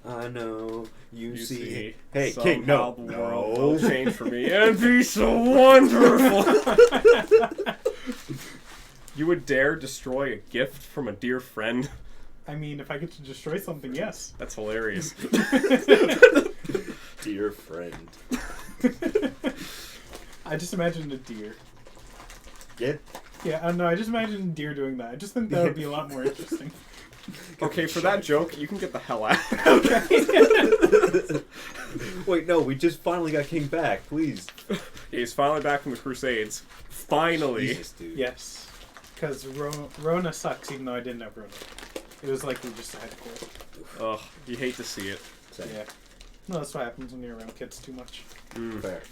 I know. You see. Hey, King, somehow no. the world will change for me and be so wonderful. You would dare destroy a gift from a dear friend? I mean, if I get to destroy something, yes. That's hilarious. Dear friend. I just imagined a deer. Yeah? Yeah, I don't know. I just imagined a deer doing that. I just think that would be a lot more interesting. Okay, for that joke, you can get the hell out. Wait, no, we just finally got King back, please. He's finally back from the Crusades. Finally. Jesus, dude. Yes. Because Rona sucks, even though I didn't have Rona. It was like we just had a cold. Ugh, you hate to see it. Same. Yeah. No, that's what happens when you're around kids too much. Fair.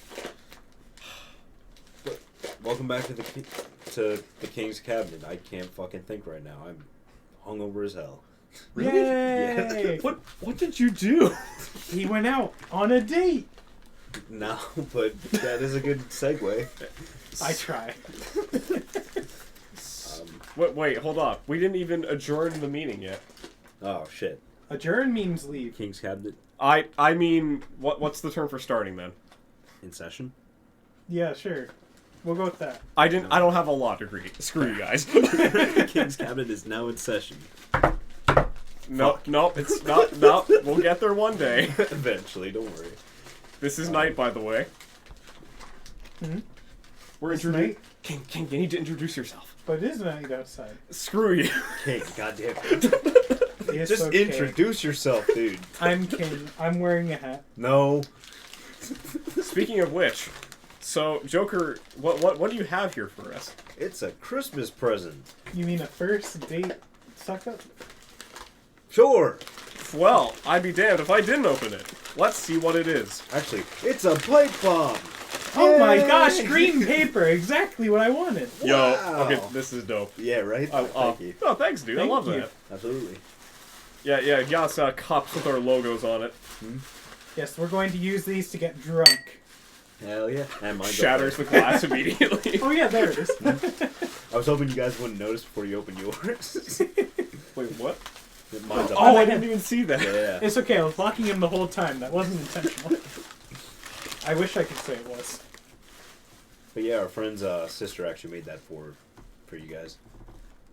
But welcome back to the King's Cabinet. I can't fucking think right now. I'm hungover as hell. Really? Yay! Yeah. What did you do? He went out on a date! No, but that is a good segue. I try. Wait, hold on. We didn't even adjourn the meeting yet. Oh, shit. Adjourn means leave. King's Cabinet I mean, what's the term for starting then? in session? Yeah, sure. We'll go with that. I don't have a law degree. Screw you guys. King's Cabinet is now in session. Nope, it's not. Nope, we'll get there one day. Eventually, don't worry. This is night, by the way. Hmm? We're It's introducing. night? King, you need to introduce yourself. But it is night outside. Screw you. King, goddamn it. It's Just okay. introduce yourself, dude. I'm King. I'm wearing a hat. No. Speaking of which, so Joker, what do you have here for us? It's a Christmas present. You mean a first date suck up? Sure. Well, I'd be damned if I didn't open it. Let's see what it is. Actually, it's a pipe bomb. Oh my Yay! gosh, green paper! Exactly what I wanted. Yo, Wow. okay, this is dope. Yeah, right? Thank you. Oh, thanks, dude. Thank I love you. that. Absolutely. Yeah, you got us cups with our logos on it. Yes, we're going to use these to get drunk. Hell yeah. And mine Shatters the glass immediately. Oh yeah, there it is. I was hoping you guys wouldn't notice before you open yours. Wait, what? Mine's up. Oh, I didn't even see that. Yeah. It's okay, I was blocking him the whole time. That wasn't intentional. I wish I could say it was. But yeah, our friend's sister actually made that for you guys.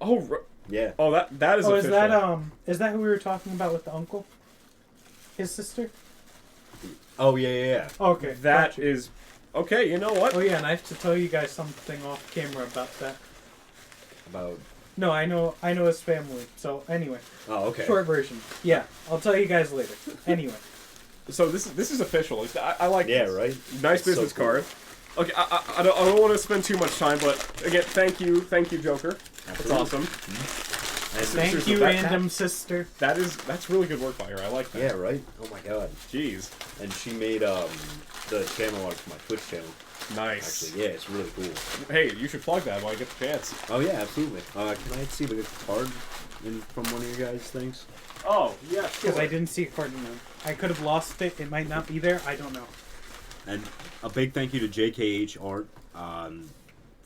Oh, Yeah. oh, that is Oh, official. is that who we were talking about with the uncle? His sister? Oh, yeah. Oh, okay. That gotcha. is okay. You know what? Oh yeah, and I have to tell you guys something off camera about that. About... No, I know his family. So anyway, Oh, okay. short version. Yeah, I'll tell you guys later. Anyway, So this is official. I like Yeah, this. right? Nice So business cool. card. Okay, I don't want to spend too much time, but again, thank you, Joker. That's Absolutely. awesome. And thank you, random sister. That's really good work by her. I like that. Yeah, right? Oh my god. Jeez, And she made the channel art for my Twitch channel. nice. Actually, yeah, it's really cool. Hey, you should plug that while I get the chance. Oh yeah, absolutely. Can I see the card from one of your guys' things? Oh yeah, Because I didn't see a card in them. I could have lost it. It might not be there. I don't know. And a big thank you to JKH Art.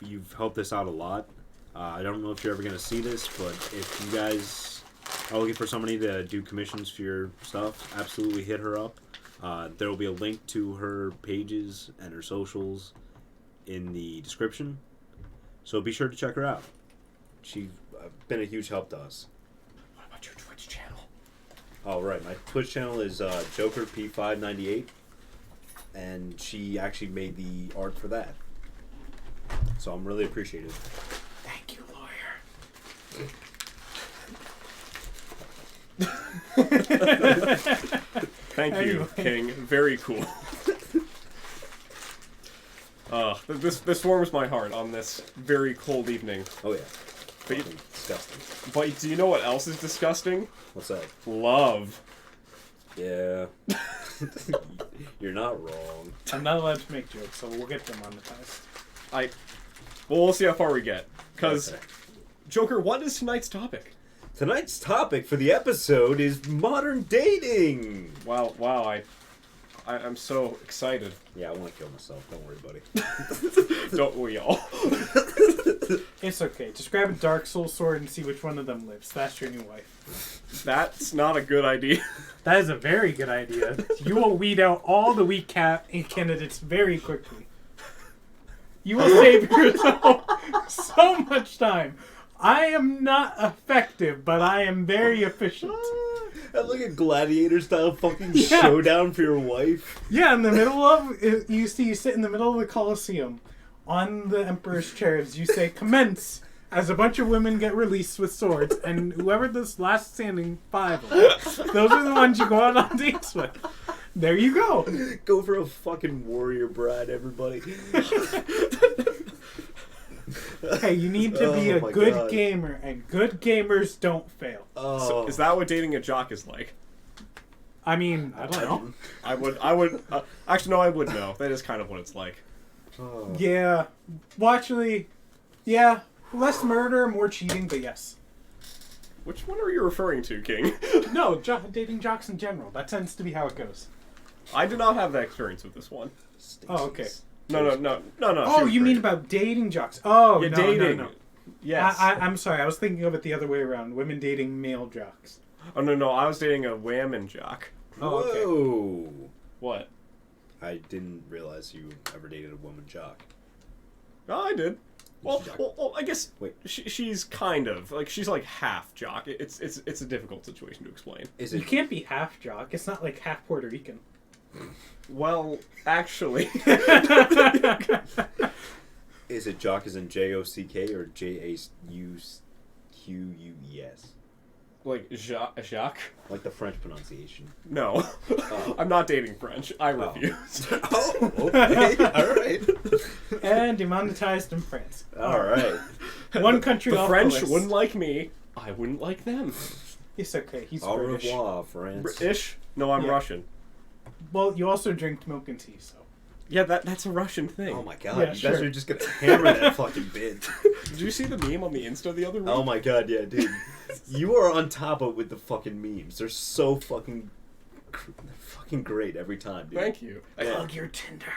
You've helped us out a lot. I don't know if you're ever going to see this, but if you guys are looking for somebody to do commissions for your stuff, absolutely hit her up. There will be a link to her pages and her socials in the description. So be sure to check her out. She's been a huge help to us. What about your Twitch channel? Oh, right. My Twitch channel is JokerP598. And she actually made the art for that. So I'm really appreciative. Thank you, lawyer. Thank you, Anyway. King. Very cool. This warms my heart on this very cold evening. Oh, yeah. But, Fucking disgusting. but do you know what else is disgusting? What's that? Love. Yeah. You're not wrong. I'm not allowed to make jokes, so we'll get them monetized. Well, we'll see how far we get. Because, Okay. Joker, what is tonight's topic? Tonight's topic for the episode is modern dating. Wow, I'm so excited. Yeah, I want to kill myself. Don't worry, buddy. Don't we all? It's okay. Just grab a Dark Soul sword and see which one of them lives. That's your new wife. That's not a good idea. That is a very good idea. You will weed out all the weak candidates very quickly. You will save yourself so much time. I am not effective, but I am very efficient. Have like a gladiator style fucking Yeah. showdown for your wife. Yeah, in the middle of you sit in the middle of the Colosseum on the Emperor's chairs. You say commence as a bunch of women get released with swords, and whoever this last standing 5 of them, those are the ones you go out on dates with. There you go. Go for a fucking warrior bride, everybody. Hey, you need to be Oh a my good God. gamer, and good gamers don't fail. Oh, So, is that what dating a jock is like? I mean, I don't know. I would. Actually, no, I would know. That is kind of what it's like. Oh. Yeah. Well, actually, yeah. Less murder, more cheating, but yes. Which one are you referring to, King? No, dating jocks in general. That tends to be how it goes. I did not have that experience with this one. Oh, okay. No. Oh, you mean about dating jocks? Oh, yeah, no, dating? no. Yes. I'm sorry. I was thinking of it the other way around. Women dating male jocks. Oh no, I was dating a whammon jock. Oh, okay. Whoa. What? I didn't realize you ever dated a woman jock. Oh, I did. Well, Jock. well, I guess Wait. she's kind of like she's like half jock. It's a difficult situation to explain. Is You it? can't be half jock. It's not like half Puerto Rican. Well, actually, Is it jock as in J-O-C-K or J-A-U-Q-U-E-S? like Jacques. Like the French pronunciation. No, Oh. I'm not dating French. I refuse. Oh, okay. All right. And demonetized in France. All right. One country The off French the list. wouldn't like me. I wouldn't like them. It's okay. He's Au British. revoir, France. British? No, I'm Yeah. Russian. Well, you also drink milk and tea, so. Yeah, that's a Russian thing. Oh my god, Yeah, you sure. guys are just gonna hammer that fucking bit. Did you see the meme on the Insta the other week? Oh my god, yeah, dude. You are on top of it with the fucking memes. They're so fucking great every time, dude. Thank you. Plug your Tinder.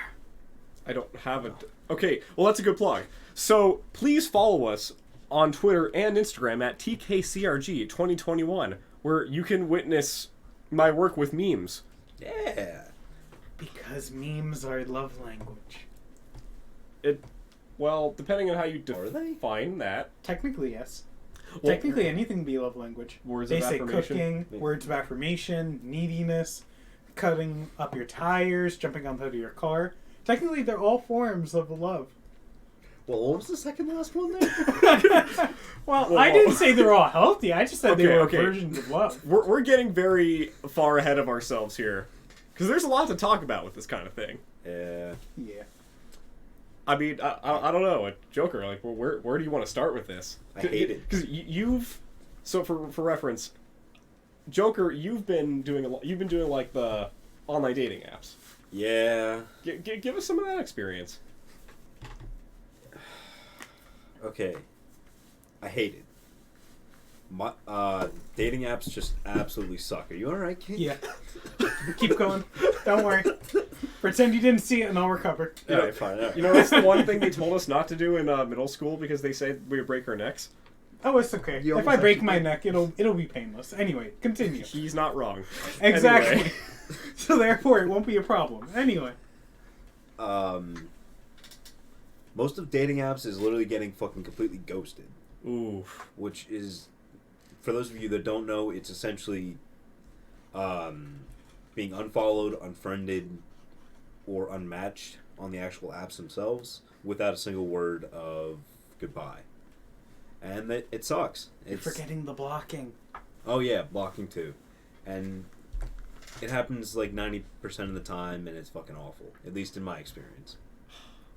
I don't have a... Okay, well, that's a good plug. So, please follow us on Twitter and Instagram at TKCRG2021, where you can witness my work with memes. Yeah. Because memes are love language. Well, depending on how you Are they? define that. Technically, yes. Well, Technically, anything can be love language. Words They of say affirmation. cooking, Yeah. words of affirmation, neediness, cutting up your tires, jumping on top of your car. Technically, they're all forms of love. Well, what was the second last one there? Well, Well, I didn't say they're all healthy. I just said they were Okay. versions of love. We're getting very far ahead of ourselves here. Because there's a lot to talk about with this kind of thing. Yeah. Yeah. I mean, I don't know, Joker. Like, well, where do you want to start with this? I hate it. Because you've, so for reference, Joker, you've been doing like the online dating apps. Yeah. Give us some of that experience. Okay. I hate it. My dating apps just absolutely suck. Are you alright, kid? Yeah. Keep going. Don't worry. Pretend you didn't see it and I'll recover. Alright, fine. All right. You know, that's the one thing they told us not to do in middle school because they said we would break our necks. Oh, it's okay. You If I almost break actually my did. neck, it'll be painless. Anyway, continue. He's not wrong. Exactly. Anyway. So therefore, it won't be a problem. Anyway. Most of dating apps is literally getting fucking completely ghosted. Ooh. Which is, for those of you that don't know, it's essentially being unfollowed, unfriended, or unmatched on the actual apps themselves without a single word of goodbye. And it sucks. You're forgetting the blocking. Oh yeah, blocking too. And it happens like 90% of the time, and it's fucking awful. At least in my experience.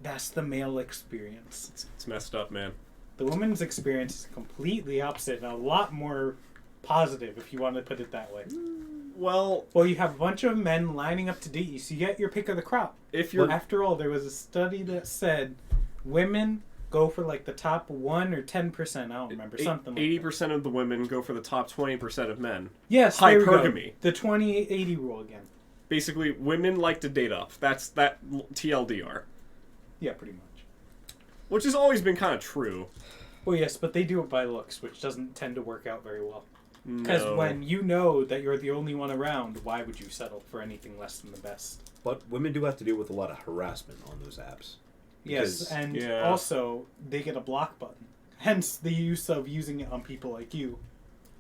That's the male experience. It's messed up, man. The woman's experience is completely opposite and a lot more positive, if you want to put it that way. Well, Well, you have a bunch of men lining up to date you, so you get your pick of the crop. if you're... After all, there was a study that said women go for like the top 1 or 10%. I don't remember, something like that. 80% of the women go for the top 20% of men. Yes, there we go. Hypergamy. The 20-80 rule again. Basically, women like to date up. That's that TLDR. Yeah, pretty much. Which has always been kind of true. Well, yes, but they do it by looks, which doesn't tend to work out very well. Because No. when you know that you're the only one around, why would you settle for anything less than the best? But women do have to deal with a lot of harassment on those apps. Yes, Because- and Yeah. also they get a block button. Hence the use of using it on people like you.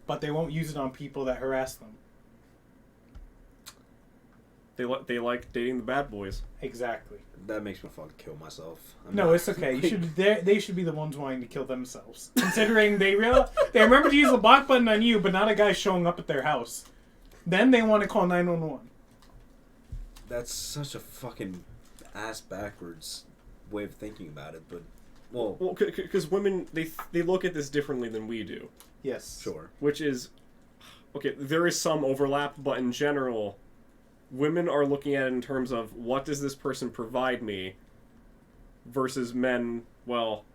But they won't use it on people that harass them. They like dating the bad boys. Exactly. That makes me fucking kill myself. No, it's okay. You should. They should be the ones wanting to kill themselves, considering they remember to use the block button on you, but not a guy showing up at their house. Then they want to call 911. That's such a fucking ass backwards way of thinking about it. But well, Because women they look at this differently than we do. Yes. sure. Which is okay. There is some overlap, but in general, women are looking at it in terms of what does this person provide me, versus men. Well,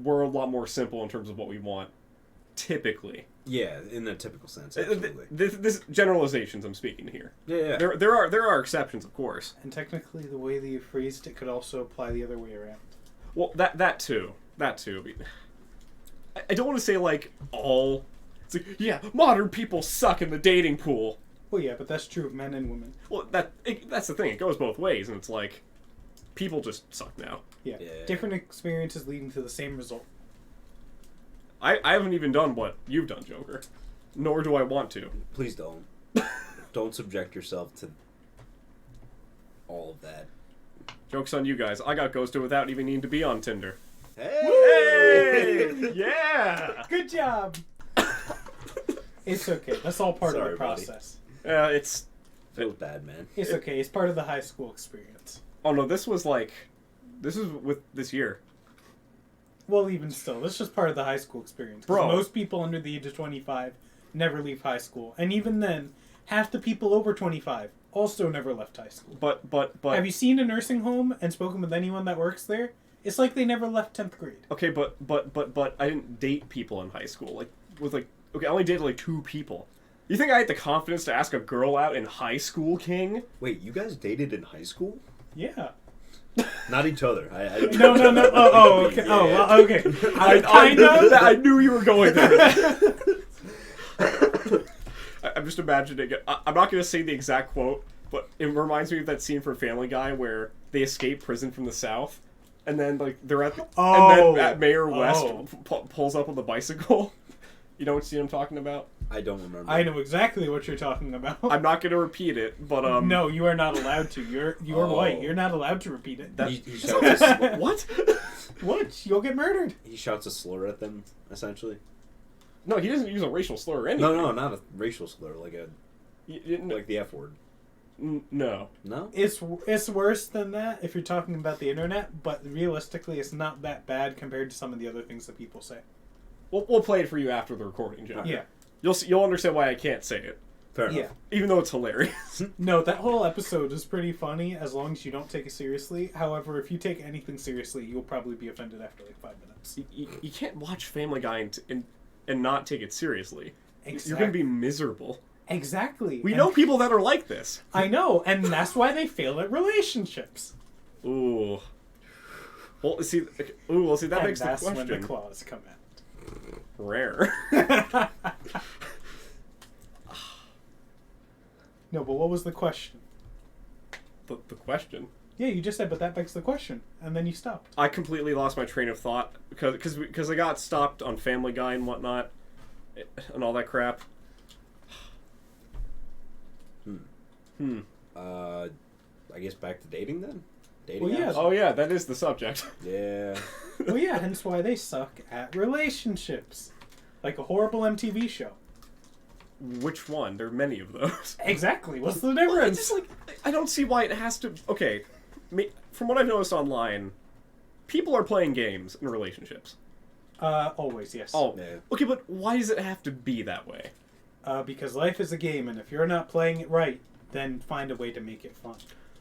we're a lot more simple in terms of what we want, typically. Yeah, in the typical sense, absolutely. This generalizations I'm speaking here. Yeah. There are exceptions, of course. And technically, the way that you phrased it could also apply the other way around. Well, that too. I don't want to say like all. It's like, yeah, modern people suck in the dating pool. Well, yeah, but that's true of men and women. Well, that's the thing. It goes both ways, and it's like people just suck now. Yeah. Yeah. Different experiences leading to the same result. I haven't even done what you've done, Joker. Nor do I want to. Please don't. Don't subject yourself to all of that. Joke's on you guys. I got ghosted without even needing to be on Tinder. Hey! Yeah! Good job! It's okay. That's all part of Sorry, the buddy. process. It's... Feels bad, man. It's okay. It's part of the high school experience. Oh no, this was with this year. Well, even still, that's just part of the high school experience. 'Cause Bro. most people under the age of 25 never leave high school. And even then, half the people over 25 also never left high school. But Have you seen a nursing home and spoken with anyone that works there? It's like they never left 10th grade. okay, but I didn't date people in high school. I only dated like 2 people. You think I had the confidence to ask a girl out in high school, King? Wait, you guys dated in high school? Yeah. Not each other. No. Oh, okay. Oh, well, okay. Kind of. I knew you were going there. I'm just imagining it. I'm not going to say the exact quote, but it reminds me of that scene from Family Guy where they escape prison from the South, and then like they're at and then Mayor West pulls up on the bicycle. You know what scene I'm talking about? I don't remember. I know exactly what you're talking about. I'm not going to repeat it, but No, you are not allowed to. You're Oh. white. You're not allowed to repeat it. He shouts a slur. What? What? You'll get murdered. He shouts a slur at them, essentially. No, he doesn't use a racial slur or anything. No, not a racial slur, like Like the F word. no. No? It's worse than that if you're talking about the internet, but realistically, it's not that bad compared to some of the other things that people say. We'll play it for you after the recording, Joe. Yeah. You'll understand why I can't say it, Fair enough. Yeah. even though it's hilarious. No, that whole episode is pretty funny as long as you don't take it seriously. However, if you take anything seriously, you'll probably be offended after like 5 minutes. You can't watch Family Guy and not take it seriously. Exactly. You're gonna be miserable. Exactly. We And know people that are like this. I know, and that's why they fail at relationships. Ooh. Well, see. That And makes the that's question when the claws come out. rare. No, but what was the question? the question. Yeah, you just said, but that begs the question, and then you stopped. I completely lost my train of thought because I got stopped on Family Guy and whatnot, and all that crap. I guess back to dating then? Dating Well, yeah. apps? Oh yeah, that is the subject. Yeah. Well, yeah, hence why they suck at relationships. Like a horrible MTV show. Which one? There are many of those. Exactly. What's the Well, difference? it's just like I don't see why it has to. Okay, from what I've noticed online, people are playing games in relationships. Always, yes. Oh, Yeah. okay, but why does it have to be that way? Because life is a game, and if you're not playing it right, then find a way to make it fun.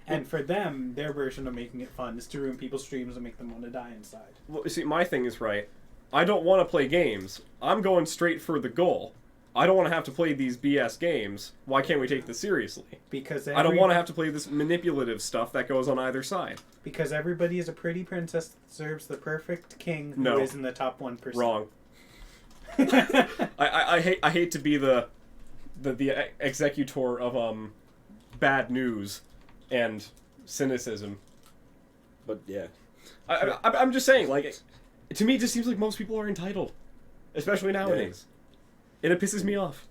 And for them, their version of making it fun is to ruin people's dreams and make them want to die inside. Well, see, my thing is right. I don't want to play games. I'm going straight for the goal. I don't want to have to play these BS games. Why can't we take this seriously? Because I don't want to have to play this manipulative stuff that goes on either side. Because everybody is a pretty princess that deserves the perfect king who No. is in the top 1%. Wrong. I hate to be the executor of bad news and cynicism. But yeah. I'm just saying, like, to me, it just seems like most people are entitled, especially nowadays, and it pisses me off.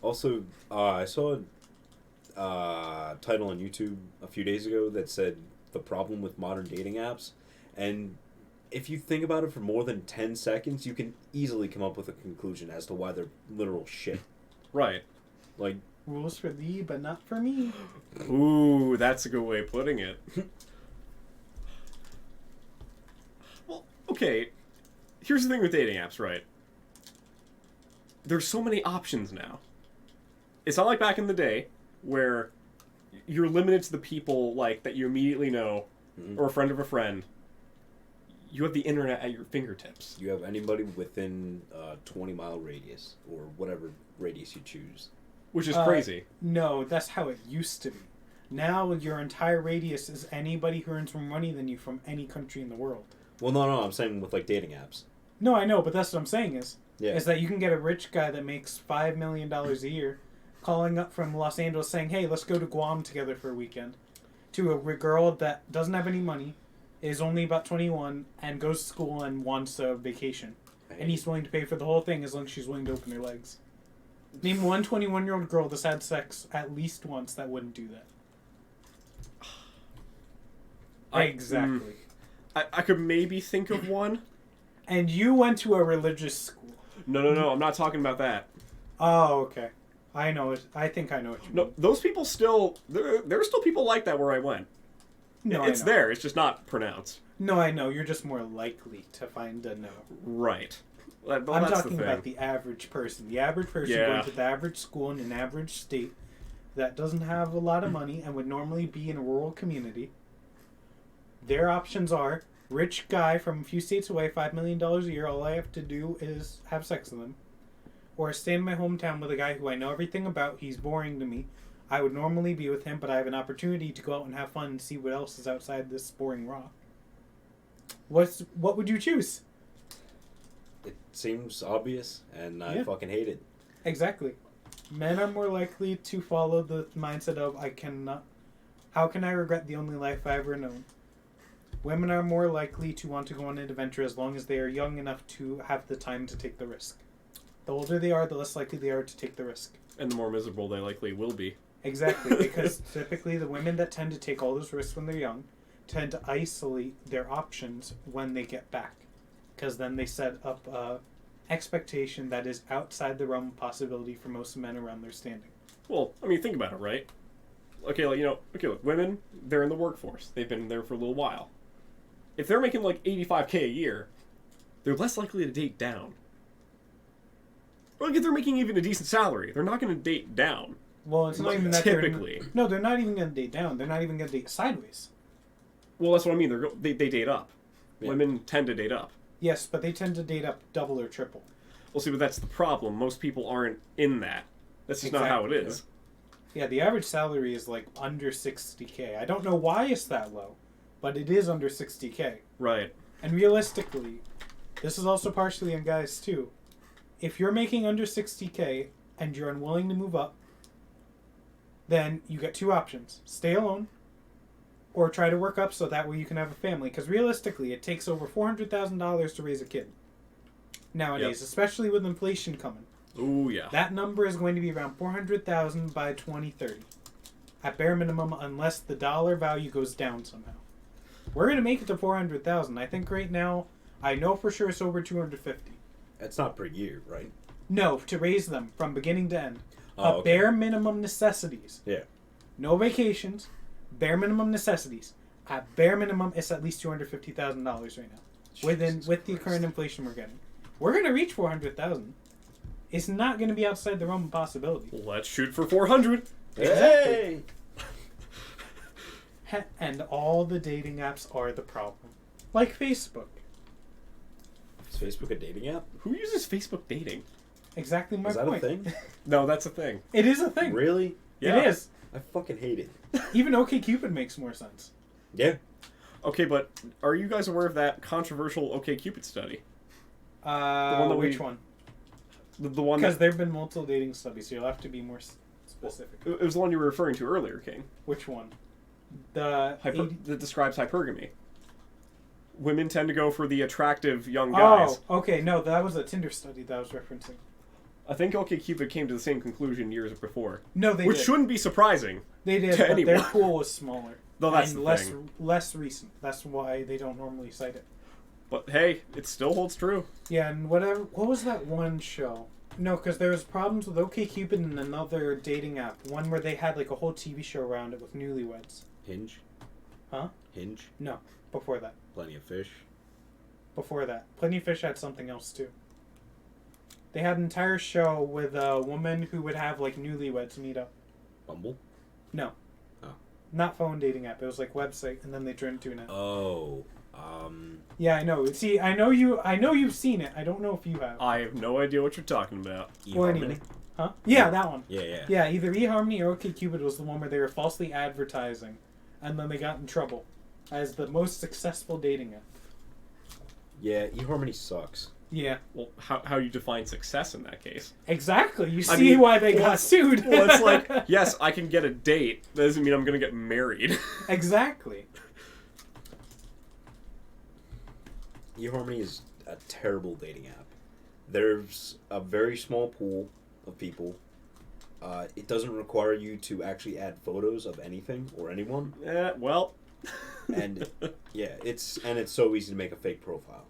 Also, I saw a title on YouTube a few days ago that said the problem with modern dating apps, and if you think about it for more than 10 seconds, you can easily come up with a conclusion as to why they're literal shit. Right. Like, Rules for thee, but not for me. Ooh, that's a good way of putting it. Well, okay. Here's the thing with dating apps, right? There's so many options now. It's not like back in the day where you're limited to the people like that you immediately know or a friend of a friend. You have the internet at your fingertips. you have anybody within a 20-mile radius, or whatever radius you choose. Which is crazy. No, that's how it used to be. Now your entire radius is anybody who earns more money than you from any country in the world. Well, no, I'm saying with, like, dating apps. No, I know, but that's what I'm saying is Yeah. that you can get a rich guy that makes $5 million a year calling up from Los Angeles saying, hey, let's go to Guam together for a weekend, to a girl that doesn't have any money, is only about 21, and goes to school and wants a vacation. And he's willing to pay for the whole thing as long as she's willing to open her legs. Name one 21-year-old girl that's had sex at least once that wouldn't do that. Exactly. I could maybe think of one. And you went to a religious school. No, I'm not talking about that. Oh, okay. I know it. I think I know what you mean. No, those people still... There are still people like that where I went. No, It's I know. there, it's just not pronounced. No, I know. You're just more likely to find a no. Right. Well, I'm that's talking the thing. about the average person. The average person Yeah. going to the average school in an average state that doesn't have a lot of money and would normally be in a rural community. Their options are rich guy from a few states away, $5 million a year. All I have to do is have sex with him. Or stay in my hometown with a guy who I know everything about. He's boring to me. I would normally be with him, but I have an opportunity to go out and have fun and see what else is outside this boring rock. What would you choose? It seems obvious, and I fucking hate it. Exactly. Men are more likely to follow the mindset of how can I regret the only life I've ever known? Women are more likely to want to go on an adventure as long as they are young enough to have the time to take the risk. The older they are, the less likely they are to take the risk. And the more miserable they likely will be. Exactly, because typically the women that tend to take all those risks when they're young tend to isolate their options when they get back. Because then they set up a expectation that is outside the realm of possibility for most men around their standing. Well, I mean, think about it, right? Okay, like, look, women, they're in the workforce. They've been there for a little while. If they're making like $85K a year, they're less likely to date down. Or like if they're making even a decent salary, they're not going to date down. Well, it's not even that typically. No, they're not even going to date down. They're not even going to date sideways. Well, that's what I mean. They date up. Yeah. Women tend to date up. Yes, but they tend to date up double or triple. Well, see, but that's the problem. Most people aren't in that. That's just not how it is. Yeah, the average salary is like under 60K. I don't know why it's that low, but it is under 60K. Right. And realistically, this is also partially on guys too. If you're making under 60K and you're unwilling to move up, then you get two options. Stay alone, or try to work up so that way you can have a family. Because realistically, it takes over $400,000 to raise a kid nowadays, especially with inflation coming. Ooh, yeah. That number is going to be around $400,000 by 2030, at bare minimum, unless the dollar value goes down somehow. We're going to make it to $400,000. I think right now, I know for sure it's over $250,000. That's not per year, right? No, to raise them from beginning to end. Oh, okay. Bare minimum necessities. Yeah. No vacations. Bare minimum necessities. At bare minimum, it's at least $250,000 right now. With the current inflation we're getting, we're going to reach $400,000. It's not going to be outside the realm of possibility. Let's shoot for 400. Hey! And all the dating apps are the problem, like Facebook. Is Facebook a dating app? Who uses Facebook dating? Exactly my Is that point. a thing? No, that's a thing. It is a thing. Really? Yeah. It is. I fucking hate it. Even OkCupid makes more sense. Yeah. Okay, but are you guys aware of that controversial OkCupid study? one that Which we- one? The one Because that, there have been multiple dating studies, so you'll have to be more specific. it was the one you were referring to earlier, King. Which one? The That describes hypergamy. Women tend to go for the attractive young guys. Oh, okay. No, that was a Tinder study that I was referencing. I think OkCupid came to the same conclusion years before, No, they which did. shouldn't be surprising. They did, to but their anyone. pool was smaller. Though that's and the less thing. less recent. That's why they don't normally cite it. But hey, it still holds true. Yeah, and whatever. What was that one show? No, because there was problems with OkCupid and another dating app. One where they had like a whole TV show around it with newlyweds. Hinge? Huh? Hinge? No, before that. Plenty of fish. Before that, Plenty of Fish had something else too. They had an entire show with a woman who would have like newlyweds meet up. Bumble? No. Oh. Not phone dating app. It was like website, and then they turned to an app. Oh. Yeah, I know. See, I know you've seen it. I don't know if you have. I have no idea what you're talking about. Well, anyway. Huh? Yeah, that one. Yeah. Yeah, either eHarmony or OkCupid was the one where they were falsely advertising, and then they got in trouble as the most successful dating app. Yeah, eHarmony sucks. Yeah, Well, how you define success in that case? exactly. You I see mean, why they well, got sued. Well, it's like, yes, I can get a date. That doesn't mean I'm going to get married. Exactly. eHarmony is a terrible dating app. There's a very small pool of people. It doesn't require you to actually add photos of anything or anyone. Well. And yeah, it's so easy to make a fake profile.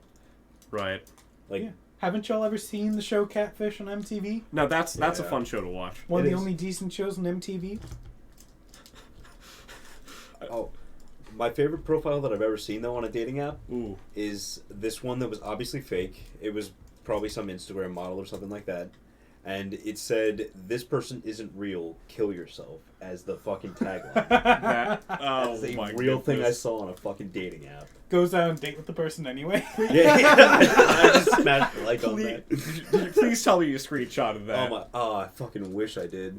Right. Like, Yeah. Haven't y'all ever seen the show Catfish on MTV? Now that's a Yeah. fun show to watch. One of It the is. only decent shows on MTV. oh, my favorite profile that I've ever seen though on a dating app Ooh. is this one that was obviously fake. It was probably some Instagram model or something like that. And it said, "This person isn't real. Kill yourself," as the fucking tagline. That, That's oh a my real thing I goodness. saw on a fucking dating app. Goes out on a date with the person anyway. Yeah, I just smashed the like on Please, that. did you please tell me you screenshotted that. I fucking wish I did.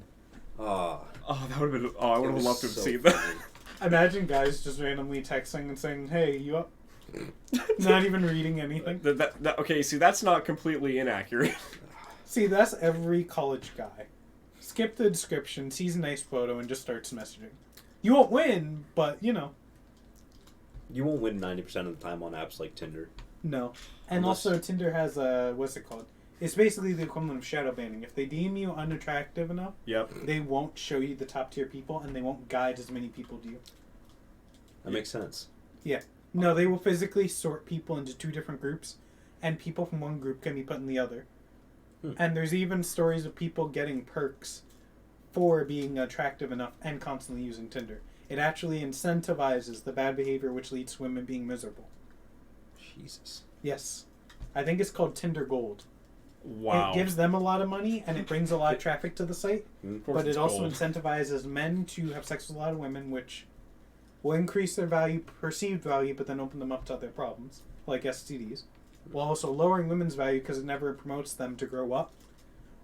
Oh, that would have been. Oh, I would It have was loved to have so seen that. funny. Imagine guys just randomly texting and saying, "Hey, you up?" Not even reading anything. Okay, see, that's not completely inaccurate. See, that's every college guy. Skip the description, sees a nice photo, and just starts messaging. You won't win, but you know. You won't win 90% of the time on apps like Tinder. No. And Unless- also, Tinder has a, what's it called? It's basically the equivalent of shadow banning. If they deem you unattractive enough, Yep. they won't show you the top tier people, and they won't guide as many people to you. That makes sense. No, they will physically sort people into two different groups, and people from one group can be put in the other. And there's even stories of people getting perks for being attractive enough and constantly using Tinder. It actually incentivizes the bad behavior, which leads to women being miserable. Jesus. Yes. I think it's called Tinder Gold. Wow. It gives them a lot of money, and it brings a lot of traffic to the site, Of course but it's it also gold. incentivizes men to have sex with a lot of women, which will increase their value, perceived value, but then open them up to other problems, like STDs, while also lowering women's value because it never promotes them to grow up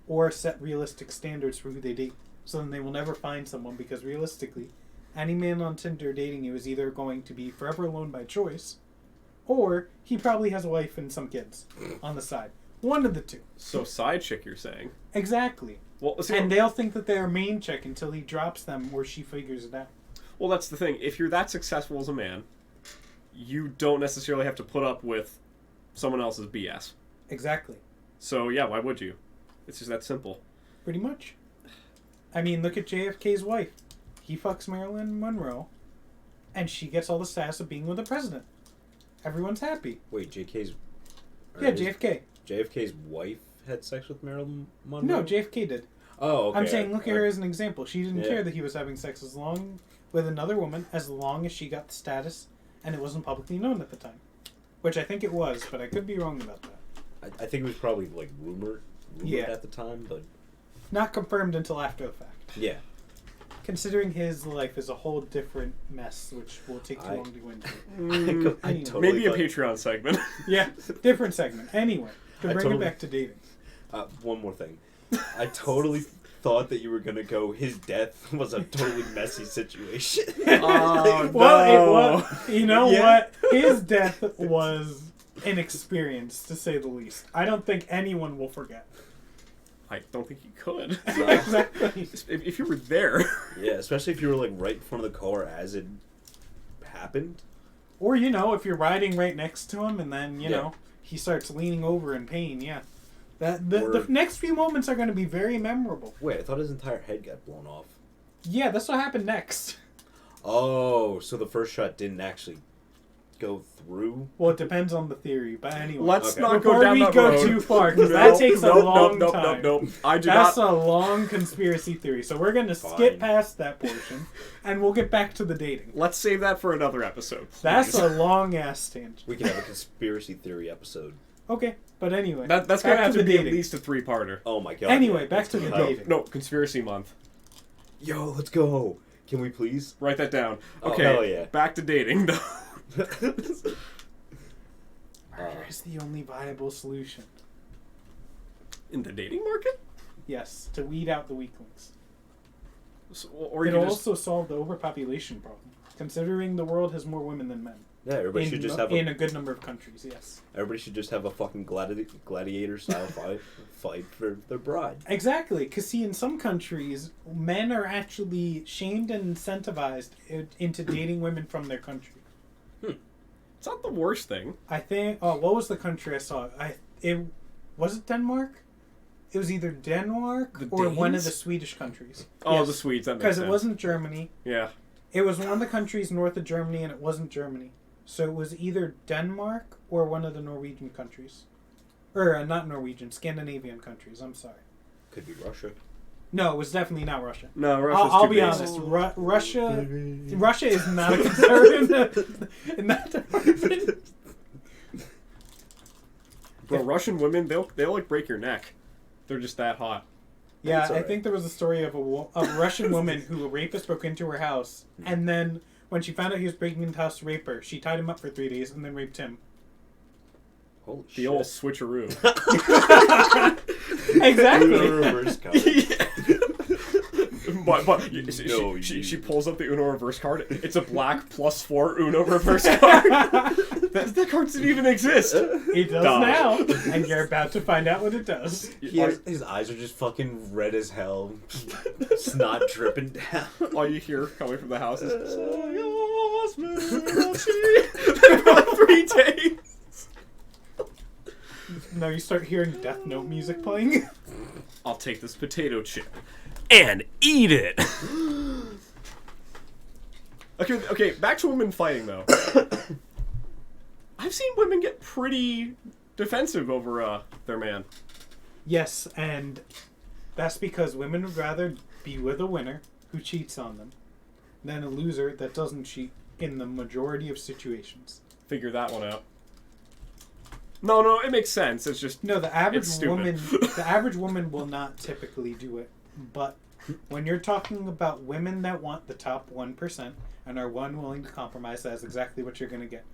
or set realistic standards for who they date. So then they will never find someone, because realistically, any man on Tinder dating you is either going to be forever alone by choice, or he probably has a wife and some kids on the side. One of the two. So side chick, you're saying? Exactly. Well, see, And they'll think that they're a main chick until he drops them or she figures it out. well, that's the thing. If you're that successful as a man, you don't necessarily have to put up with someone else's BS. Exactly. So yeah, why would you? It's just that simple. Pretty much. I mean, look at JFK's wife. He fucks Marilyn Monroe, and she gets all the status of being with the president. Everyone's happy. Wait, JK's... or Yeah, is- JFK. JFK's wife had sex with Marilyn Monroe? No, JFK did. Oh, okay. I'm saying, look at her as an example. She didn't Yeah. care that he was having sex with another woman as long as she got the status and it wasn't publicly known at the time. Which I think it was, but I could be wrong about that. I think it was probably, like, rumored Yeah. at the time, but... Not confirmed until after the fact. Yeah. Considering his life is a whole different mess, which will take too I- long to go into. I Anyway. totally Maybe a thought- Patreon segment. Yeah, different segment. Anyway, to I bring totally- it back to dating. One more thing. I totally thought that you were gonna go. His death was a totally messy situation. Oh, Well, no. it was. You know Yeah. what? His death was an experience, to say the least. I don't think anyone will forget. I don't think you could. Exactly. If you were there. Yeah, especially if you were like right in front of the car as it happened. Or, you know, if you're riding right next to him and then, you Yeah. know, he starts leaning over in pain, yeah. The next few moments are going to be very memorable. Wait, I thought his entire head got blown off. Yeah, that's what happened next. Oh, so the first shot didn't actually go through? Well, it depends on the theory, but anyway. Let's Okay. not Before go down we that go road. too far, because that takes a long nope, time. Nope. I do That's not. a long conspiracy theory, so we're going to Fine. skip past that portion, and we'll get back to the dating. Let's save that for another episode. That's please. a long-ass tangent. We can have a conspiracy theory episode. Okay, but anyway. That's back gonna have to the be at dating. least a 3-parter. Oh my god. Anyway, yeah. back to the Oh. dating. No, conspiracy month. Yo, let's go. Can we please? Write that down. Oh, Okay, hell yeah. back to dating though. Murder is the only viable solution. In the dating market? Yes, to weed out the weaklings. So, or you It'll can just also solve the overpopulation problem, considering the world has more women than men. Yeah, everybody in, should just have in a good number of countries, yes. everybody should just have a fucking gladiator style fight for their bride. Exactly, because see, in some countries, men are actually shamed and incentivized into dating women from their country. it's not the worst thing. I think. Oh, what was the country I saw? Was it Denmark? It was either Denmark The or one of Danes? the Swedish countries. Oh, Yes. the Swedes, that makes Because sense. it wasn't Germany. Yeah. It was one of the countries north of Germany, and it wasn't Germany. So it was either Denmark or one of the Norwegian countries. Or, not Norwegian, Scandinavian countries, I'm sorry. Could be Russia. No, it was definitely not Russia. No, Russia's I'll too be basic. honest. Russia is not a concern in that department. Bro, Russian women, they'll like break your neck. They're just that hot. Yeah, That's all I right. think there was a story of a Russian woman who a rapist broke into her house, and then when she found out he was breaking into the house to rape her, she tied him up for 3 days and then raped him. Holy The shit. old switcheroo. Exactly. Uno reverse card. but No, she pulls up the Uno reverse card. It's a black +4 Uno reverse card. that card didn't even exist. It does Duh. now, and you're about to find out what it does. His eyes are just fucking red as hell. Snot dripping down. All you hear coming from the house is for like 3 days. No, you start hearing Death Note music playing. I'll take this potato chip and eat it. Okay, back to women fighting though. I've seen women get pretty defensive over their man. Yes, and that's because women would rather be with a winner who cheats on them than a loser that doesn't cheat in the majority of situations. Figure that one out. No, it makes sense. It's just No, the average It's stupid. woman will not typically do it. But when you're talking about women that want the top 1% and are unwilling to compromise, that's exactly what you're going to get.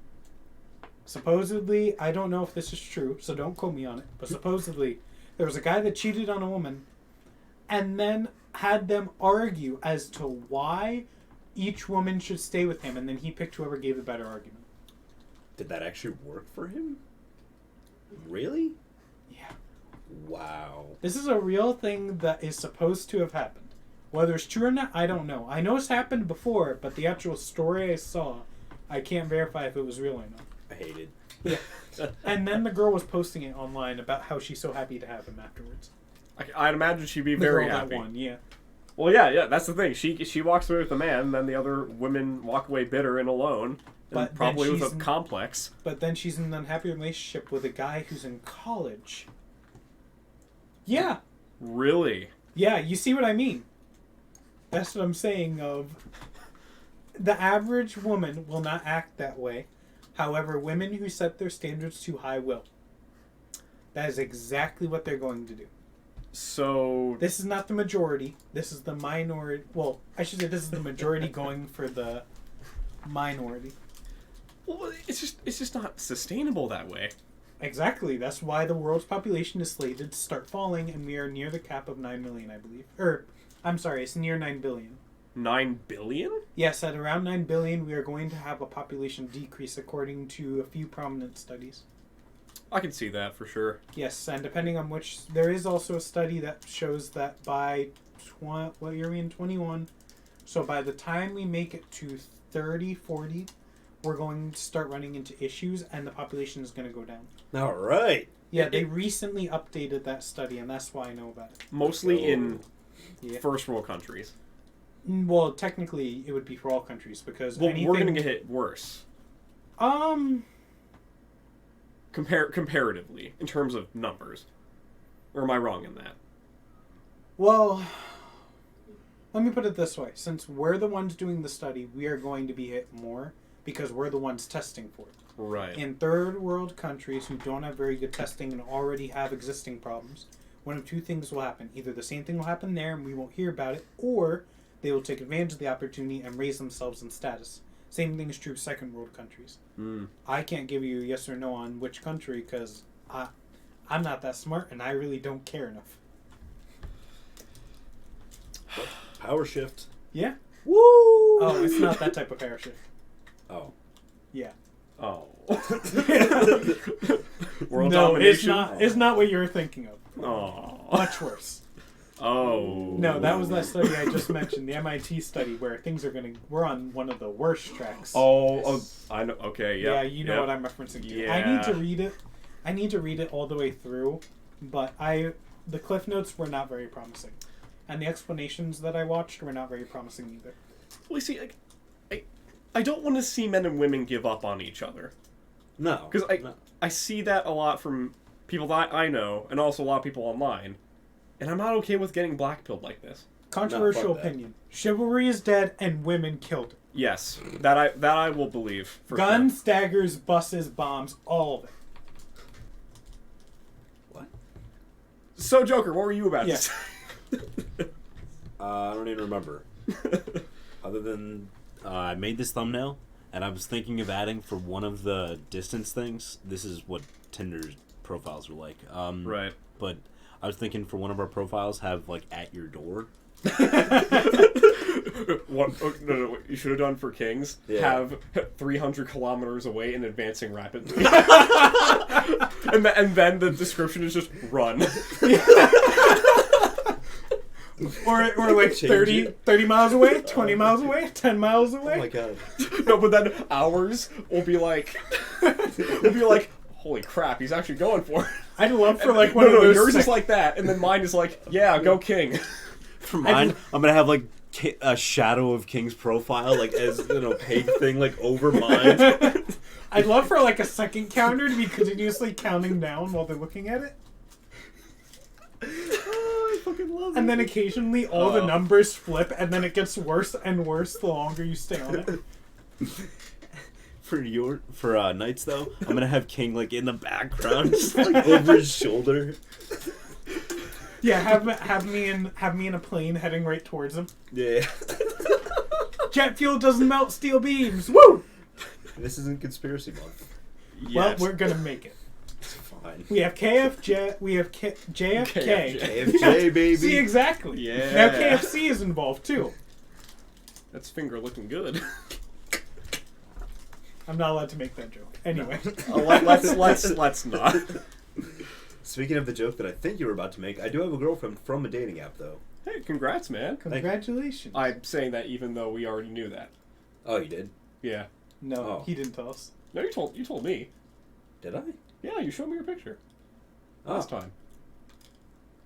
Supposedly, I don't know if this is true, so don't quote me on it, but supposedly there was a guy that cheated on a woman and then had them argue as to why each woman should stay with him, and then he picked whoever gave the better argument. Did that actually work for him? Really? Yeah. Wow. This is a real thing that is supposed to have happened. Whether it's true or not, I don't know. I know it's happened before, but the actual story I saw, I can't verify if it was real or not. I hate it. Yeah. And then the girl was posting it online about how she's so happy to have him afterwards. I'd imagine she'd be The very girl happy. that won, yeah. Well, yeah, that's the thing. She walks away with the man, and then the other women walk away bitter and alone, But and then probably with she's a complex. But then she's in an unhappy relationship with a guy who's in college. Yeah. Really? Yeah, you see what I mean? That's what I'm saying of... The average woman will not act that way. However, women who set their standards too high will. That is exactly what they're going to do. So This is not the majority. This is the minority. Well, I should say this is the majority going for the minority. well, it's just not sustainable that way. Exactly. That's why the world's population is slated to start falling, and we are near the cap of 9 million, I believe. I'm sorry, it's near 9 billion. 9 billion? Yes, at around 9 billion, we are going to have a population decrease according to a few prominent studies. I can see that for sure. Yes, and depending on which... There is also a study that shows that by... what year are we in? 21. So by the time we make it to 30, 40, we're going to start running into issues, and the population is going to go down. All right. Yeah, they recently updated that study, and that's why I know about it. Mostly in Yeah. first world countries. Well, technically, it would be for all countries, because Well, anything... we're going to get hit worse. Comparatively, in terms of numbers. Or am I wrong in that? Well, let me put it this way. Since we're the ones doing the study, we are going to be hit more because we're the ones testing for it. Right. In third world countries who don't have very good testing and already have existing problems, one of two things will happen. Either the same thing will happen there and we won't hear about it, or they will take advantage of the opportunity and raise themselves in status. Same thing is true of second world countries. I can't give you a yes or no on which country because I'm not that smart and I really don't care enough. Power shift. Yeah? Woo! Oh, it's not that type of power shift. Oh. Yeah. Oh. World No, domination? it's not what you're thinking of. Oh. Much worse. Oh. No, that was that study I just mentioned, the MIT study, where we're on one of the worst tracks. Oh, I know. Okay, yeah. Yeah, you know what I'm referencing to. Yeah. I need to read it. I need to read it all the way through, but the cliff notes were not very promising, and the explanations that I watched were not very promising either. Well, you see, I don't want to see men and women give up on each other. No. Because I see that a lot from people that I know, and also a lot of people online. And I'm not okay with getting blackpilled like this. Controversial opinion. Chivalry is dead and women killed it. Yes, that I will believe. For Guns, sure. daggers, buses, bombs, all of it. What? So, Joker, what were you about Yeah. to say? I don't even remember. Other than I made this thumbnail, and I was thinking of adding for one of the distance things. This is what Tinder's profiles are like. Right. But I was thinking for one of our profiles, have like at your door. What? Oh, no, what you should have done for Kings. Yeah. Have 300 kilometers away and advancing rapidly. and then the description is just run. Or like 30 miles away, 20 miles away, 10 miles away. Oh my god. No, but then ours will be like, holy crap, he's actually going for it. I'd love for like one No, of those. yours is like that, and then mine is like, yeah, go King. For mine, I'm gonna have like a shadow of King's profile, like as an opaque thing, like over mine. I'd love for like a second counter to be continuously counting down while they're looking at it. Oh, I fucking love it. And then occasionally all the numbers flip, and then it gets worse and worse the longer you stay on it. For nights though, I'm gonna have King like in the background, just like over his shoulder. Yeah, have me in a plane heading right towards him. Yeah. Jet fuel doesn't melt steel beams. Woo! This isn't conspiracy month. Yes. Well, we're gonna make it. Fine. We have KFJ. We have JFK. KFJ, baby. See, exactly. Yeah. Now KFC is involved too. That's finger looking good. I'm not allowed to make that joke. Anyway. Let's not. Speaking of the joke that I think you were about to make, I do have a girlfriend from a dating app, though. Hey, congrats, man. Congratulations. I'm saying that even though we already knew that. Oh, you did? Yeah. No, Oh. he didn't tell us. No, you told me. Did I? Yeah, you showed me your picture last time.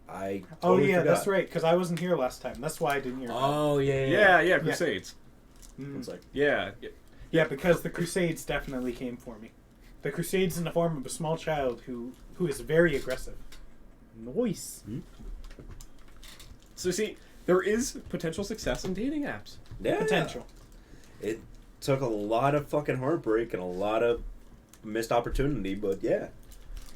I Oh totally yeah, forgot. that's right. Because I wasn't here last time. That's why I didn't hear. Oh, Yeah, Crusades. It's like, Yeah. Yeah, because the Crusades definitely came for me. The Crusades in the form of a small child who is very aggressive. Nice. So see, there is potential success in dating apps. yeah. Potential. It took a lot of fucking heartbreak and a lot of missed opportunity, but yeah.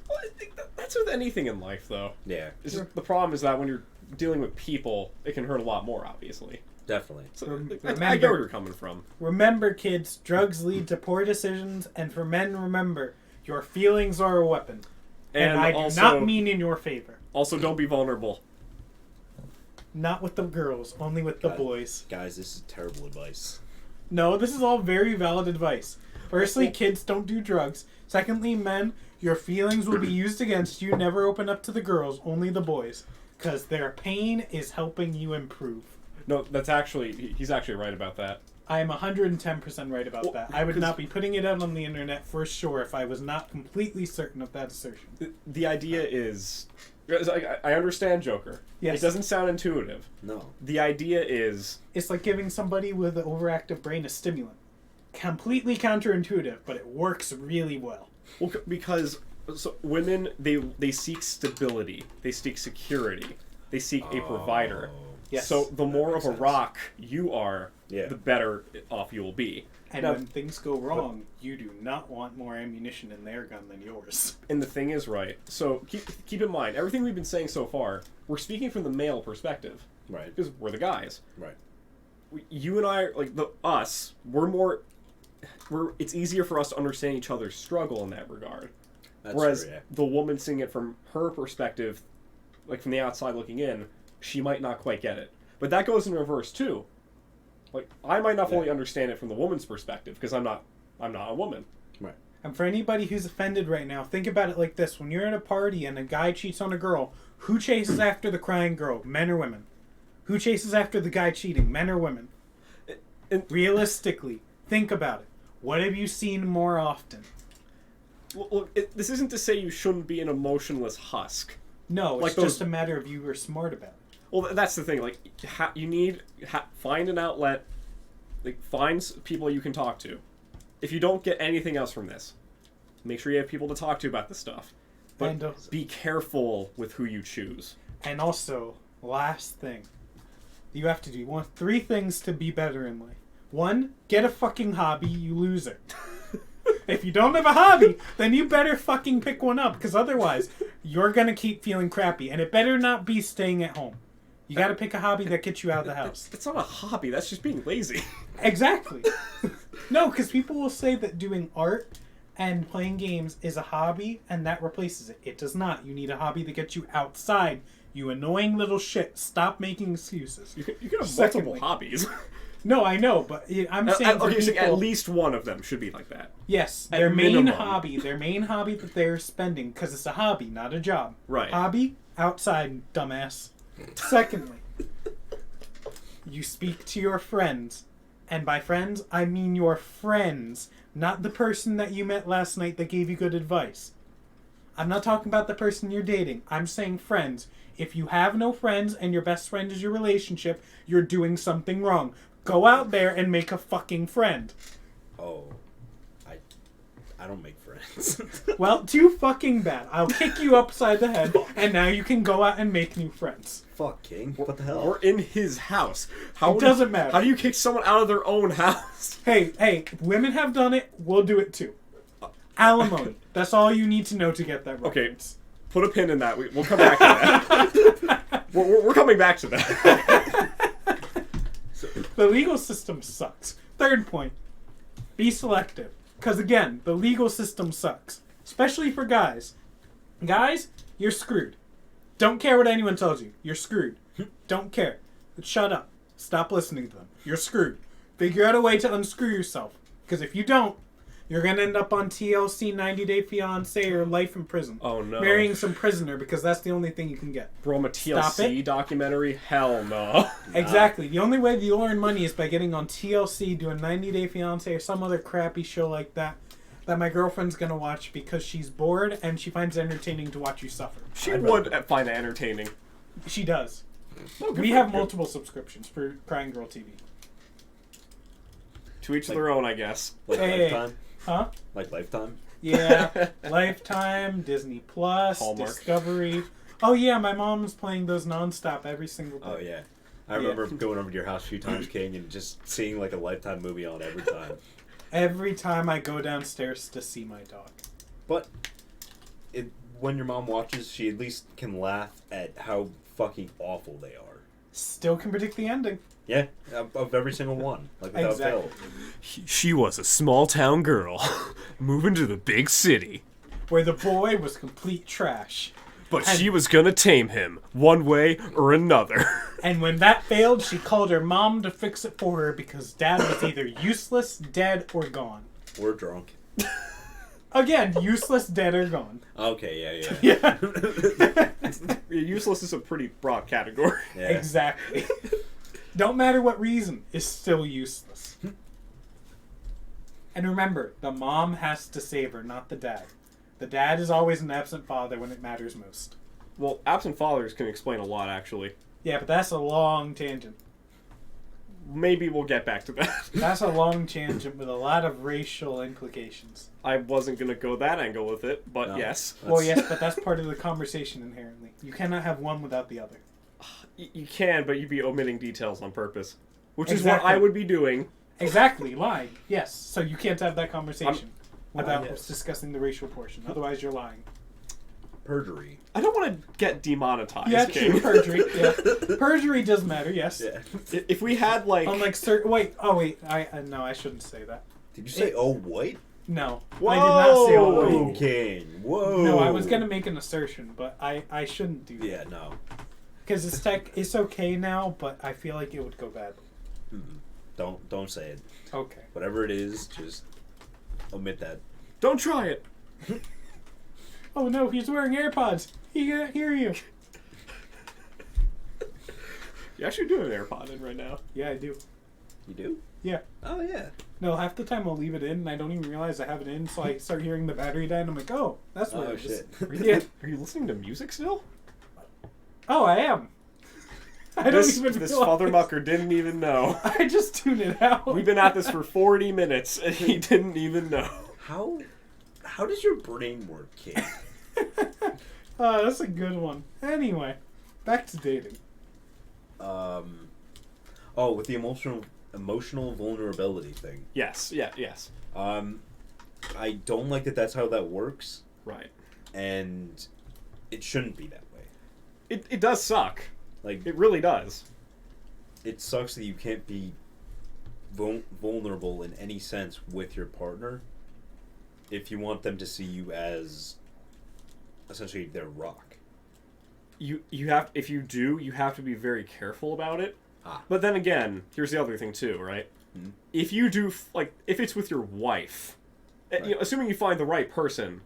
Well, I think that's with anything in life, though. Yeah, It's just, the problem is that when you're dealing with people, it can hurt a lot more, obviously. definitely. So Remember- I get where you're coming from. Remember, kids, drugs lead to poor decisions, and for men, remember, your feelings are a weapon. And I do also, not mean in your favor. Also, don't be vulnerable. Not with the girls, only with the boys. Guys, this is terrible advice. No, this is all very valid advice. Firstly, kids don't do drugs. Secondly, men, your feelings will be used against you. Never open up to the girls, only the boys. Because their pain is helping you improve. No, he's actually right about that. I am 110% right about that. I would not be putting it out on the internet for sure if I was not completely certain of that assertion. The idea is... I understand Joker. Yes. It doesn't sound intuitive. No. The idea is... It's like giving somebody with an overactive brain a stimulant. Completely counterintuitive, but it works really well. Well, because women, they seek stability. They seek security. They seek a provider. Yes. So the more of a sense. rock you are, Yeah. the better off you will be. And Now, when things go wrong, you do not want more ammunition in their gun than yours. and the thing is, right, so keep in mind, everything we've been saying so far, we're speaking from the male perspective. Right. Because we're the guys. Right. You and I, like, it's easier for us to understand each other's struggle in that regard. That's Whereas true, yeah. the woman seeing it from her perspective, like from the outside looking in, she might not quite get it. But that goes in reverse too. Like, I might not fully understand it from the woman's perspective because I'm not a woman. Right. And for anybody who's offended right now, think about it like this. When you're at a party and a guy cheats on a girl, who chases after the crying girl, men or women? Who chases after the guy cheating, men or women? And Realistically, think about it. What have you seen more often? look, this isn't to say you shouldn't be an emotionless husk. No, it's Like those- just a matter of you were smart about it. Well, that's the thing. Like, you need find an outlet. Like, find people you can talk to. If you don't get anything else from this, make sure you have people to talk to about this stuff. But And, be careful with who you choose. And also, last thing. You have to do. You want 3 things to be better in life. 1, get a fucking hobby, you loser. If you don't have a hobby, then you better fucking pick one up, because otherwise, you're gonna keep feeling crappy. And it better not be staying at home. You gotta pick a hobby that gets you out of the house. That's not a hobby. That's just being lazy. Exactly. No, because people will say that doing art and playing games is a hobby, and that replaces it. It does not. You need a hobby that gets you outside. You annoying little shit. Stop making excuses. You can have Secondly- multiple hobbies. No, I know, but I'm saying for Okay, so people, at least one of them should be like that. yes, at their main minimum. hobby that they're spending, because it's a hobby, not a job. Right. Hobby, outside, dumbass. Secondly, you speak to your friends. And by friends, I mean your friends, not the person that you met last night that gave you good advice. I'm not talking about the person you're dating. I'm saying friends. If you have no friends and your best friend is your relationship, you're doing something wrong. Go out there and make a fucking friend. Oh, I don't make friends. Well, too fucking bad. I'll kick you upside the head, and now you can go out and make new friends. Fuck, King. What the hell? We're in his house. It doesn't matter. How do you kick someone out of their own house? Hey, women have done it. We'll do it too. Alimony. That's all you need to know to get that Okay, reference. put a pin in that. We'll come back to that. we're coming back to that. The legal system sucks. Third point. Be selective. Because again, the legal system sucks. Especially for guys. Guys, you're screwed. Don't care what anyone tells you. You're screwed. Don't care. But shut up. Stop listening to them. You're screwed. Figure out a way to unscrew yourself. Because if you don't, you're going to end up on TLC 90 Day Fiancé or life in prison. Oh, no. Marrying some prisoner because that's the only thing you can get. Bro, I'm a Stop TLC it. documentary? Hell no. Exactly. The only way you'll earn money is by getting on TLC, doing 90 Day Fiancé or some other crappy show like that my girlfriend's going to watch because she's bored and she finds it entertaining to watch you suffer. She would find it entertaining. She does. Oh, good We for have her. multiple subscriptions for Crying Girl TV. To each their own, I guess. Like Hey. Lifetime? Huh? Like Lifetime? Yeah. Lifetime, Disney Plus, Hallmark. Discovery. Oh yeah, my mom's playing those nonstop every single day. Oh, yeah. I remember going over to your house a few times, King, and just seeing like a Lifetime movie on every time. Every time I go downstairs to see my dog. But when your mom watches, she at least can laugh at how fucking awful they are. Still can predict the ending. Yeah, of every single one. Like, without Exactly. fail. She was a small town girl moving to the big city. where the boy was complete trash. But And- she was gonna tame him, one way or another. And when that failed, she called her mom to fix it for her because dad was either useless, dead, or gone. Or drunk. Again, useless, dead, or gone. Okay, yeah. Yeah. Useless is a pretty broad category. Yeah. Exactly. Don't matter what reason, is still useless. And remember, the mom has to save her, not the dad. The dad is always an absent father when it matters most. Well, absent fathers can explain a lot, actually. Yeah, but that's a long tangent. Maybe we'll get back to that. That's a long tangent with a lot of racial implications. I wasn't gonna go that angle with it, but No. yes. Well, yes, but that's part of the conversation inherently. You cannot have one without the other. You can, but you'd be omitting details on purpose. Which is Exactly. what I would be doing. Exactly, lying. Yes, so you can't have that conversation without yes. discussing the racial portion. Otherwise, you're lying. Perjury. I don't want to get demonetized. Yeah, King. true. Perjury. Yeah, perjury does matter. Yes. Yeah. If we had, like... Unlike certain. Wait. Oh wait. No, I shouldn't say that. Did you say, oh, what? No, Whoa! I did not say. Oh, wait. Oh, King. Whoa. No, I was gonna make an assertion, but I shouldn't do that. Yeah, no. Because it's okay now, but I feel like it would go bad. Don't say it. Okay. Whatever it is, just omit that. Don't try it! Oh no, he's wearing AirPods. He can't hear you. You actually do have an AirPod in right now. Yeah, I do. You do? Yeah. Oh, yeah. No, half the time I'll leave it in, and I don't even realize I have it in, so I start hearing the battery die, and I'm like, oh, that's what Oh, it is. shit. Yeah. Are you listening to music still? Oh, I am. I don't This even this realize. fathermucker didn't even know. I just tune it out. We've been at this for 40 minutes, and he didn't even know. How does your brain work, King? Oh, that's a good one. Anyway, back to dating. Oh, with the emotional vulnerability thing. Yes, yes. I don't like that that's how that works, Right. and it shouldn't be that way. It does suck. Like, It really does. it sucks that you can't be vulnerable in any sense with your partner if you want them to see you as essentially their rock. You have if you do, you have to be very careful about it. Ah. But then again, here's the other thing too, right? Hmm. If you do if it's with your wife, Right. assuming you find the right person,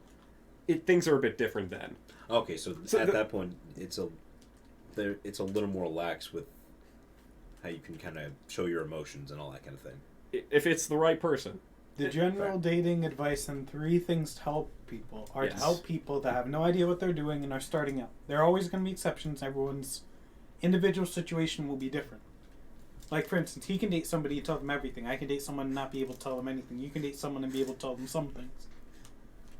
things are a bit different then. Okay, so, at that point, it's a little more lax with how you can kind of show your emotions and all that kind of thing. If it's the right person. The general dating advice and 3 things to help people are to Yes. help people that have no idea what they're doing and are starting out. There are always going to be exceptions. Everyone's individual situation will be different. Like, for instance, he can date somebody and tell them everything. I can date someone and not be able to tell them anything. You can date someone and be able to tell them some things.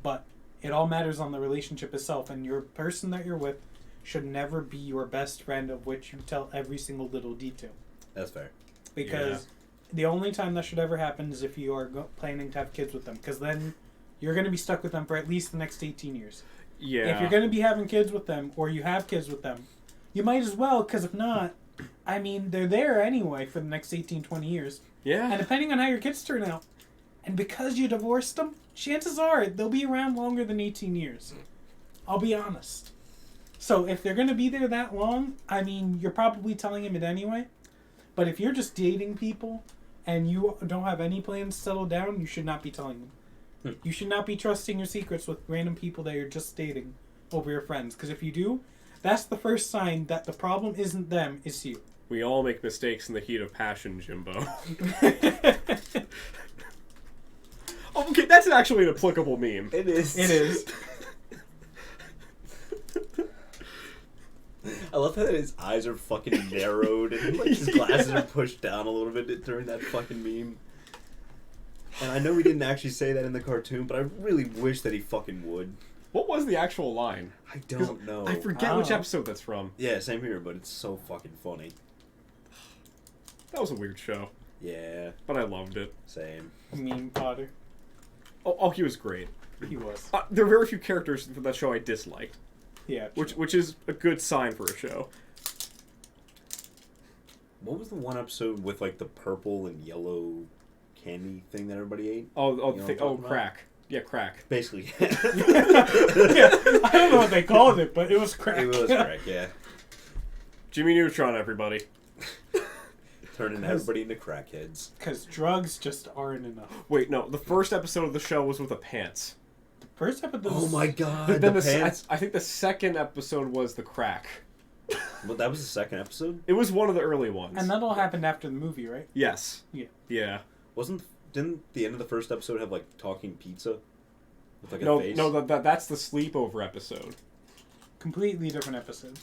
But it all matters on the relationship itself, and your person that you're with should never be your best friend of which you tell every single little detail. That's fair. Because the only time that should ever happen is if you are planning to have kids with them. Because then you're going to be stuck with them for at least the next 18 years. Yeah. If you're going to be having kids with them, or you have kids with them, you might as well, because if not, I mean, they're there anyway for the next 18, 20 years. Yeah. And depending on how your kids turn out, and because you divorced them, chances are they'll be around longer than 18 years. I'll be honest. So if they're going to be there that long, I mean, you're probably telling him it anyway. But if you're just dating people and you don't have any plans to settle down, you should not be telling them. You should not be trusting your secrets with random people that you're just dating over your friends. Because if you do, that's the first sign that the problem isn't them, it's you. We all make mistakes in the heat of passion, Jimbo. Okay, that's actually an applicable meme. It is. It is. I love how his eyes are fucking narrowed and like his glasses are pushed down a little bit during that fucking meme. And I know we didn't actually say that in the cartoon, but I really wish that he fucking would. What was the actual line? I don't know. I forget which Oh. episode that's from. Yeah, same here, but it's so fucking funny. That was a weird show, Yeah, but I loved it. same. Meme Potter. Oh, he was great. He was. There are very few characters from that show I disliked, Yeah. which is a good sign for a show. What was the one episode with like the purple and yellow candy thing that everybody ate? Oh, You know what I'm talking about? crack. Yeah, crack. Basically. Yeah, I don't know what they called it, but it was crack. It was crack, yeah. Jimmy Neutron, everybody. Turning everybody into crackheads. Because drugs just aren't enough. Wait, no. The first episode of the show was with the pants. The first episode. Oh my god, But then the pants. I think the second episode was the crack. Well, that was the second episode? It was one of the early ones. And that all happened after the movie, right? Yes. Yeah. Yeah. Didn't the end of the first episode have, like, talking pizza? With, like, a No, face? no, that's the sleepover episode. Completely different episode.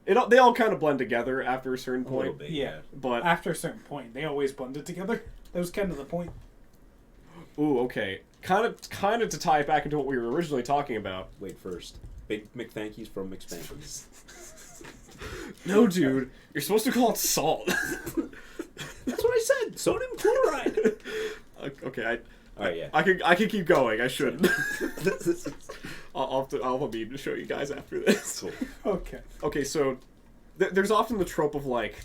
They all kind of blend together after a certain A little point. bit, Yeah. But After a certain point, they always blended together. That was kind of the point. ooh, okay. Kind of to tie it back into what we were originally talking about. Wait, first. Big McThankies from McSpankies. No, dude, you're supposed to call it salt. That's what I said! Sodium chloride! Okay, Alright, yeah. I can keep going. I shouldn't. I'll have a meme to show you guys after this. Cool. Okay. Okay, so there's often the trope of, like,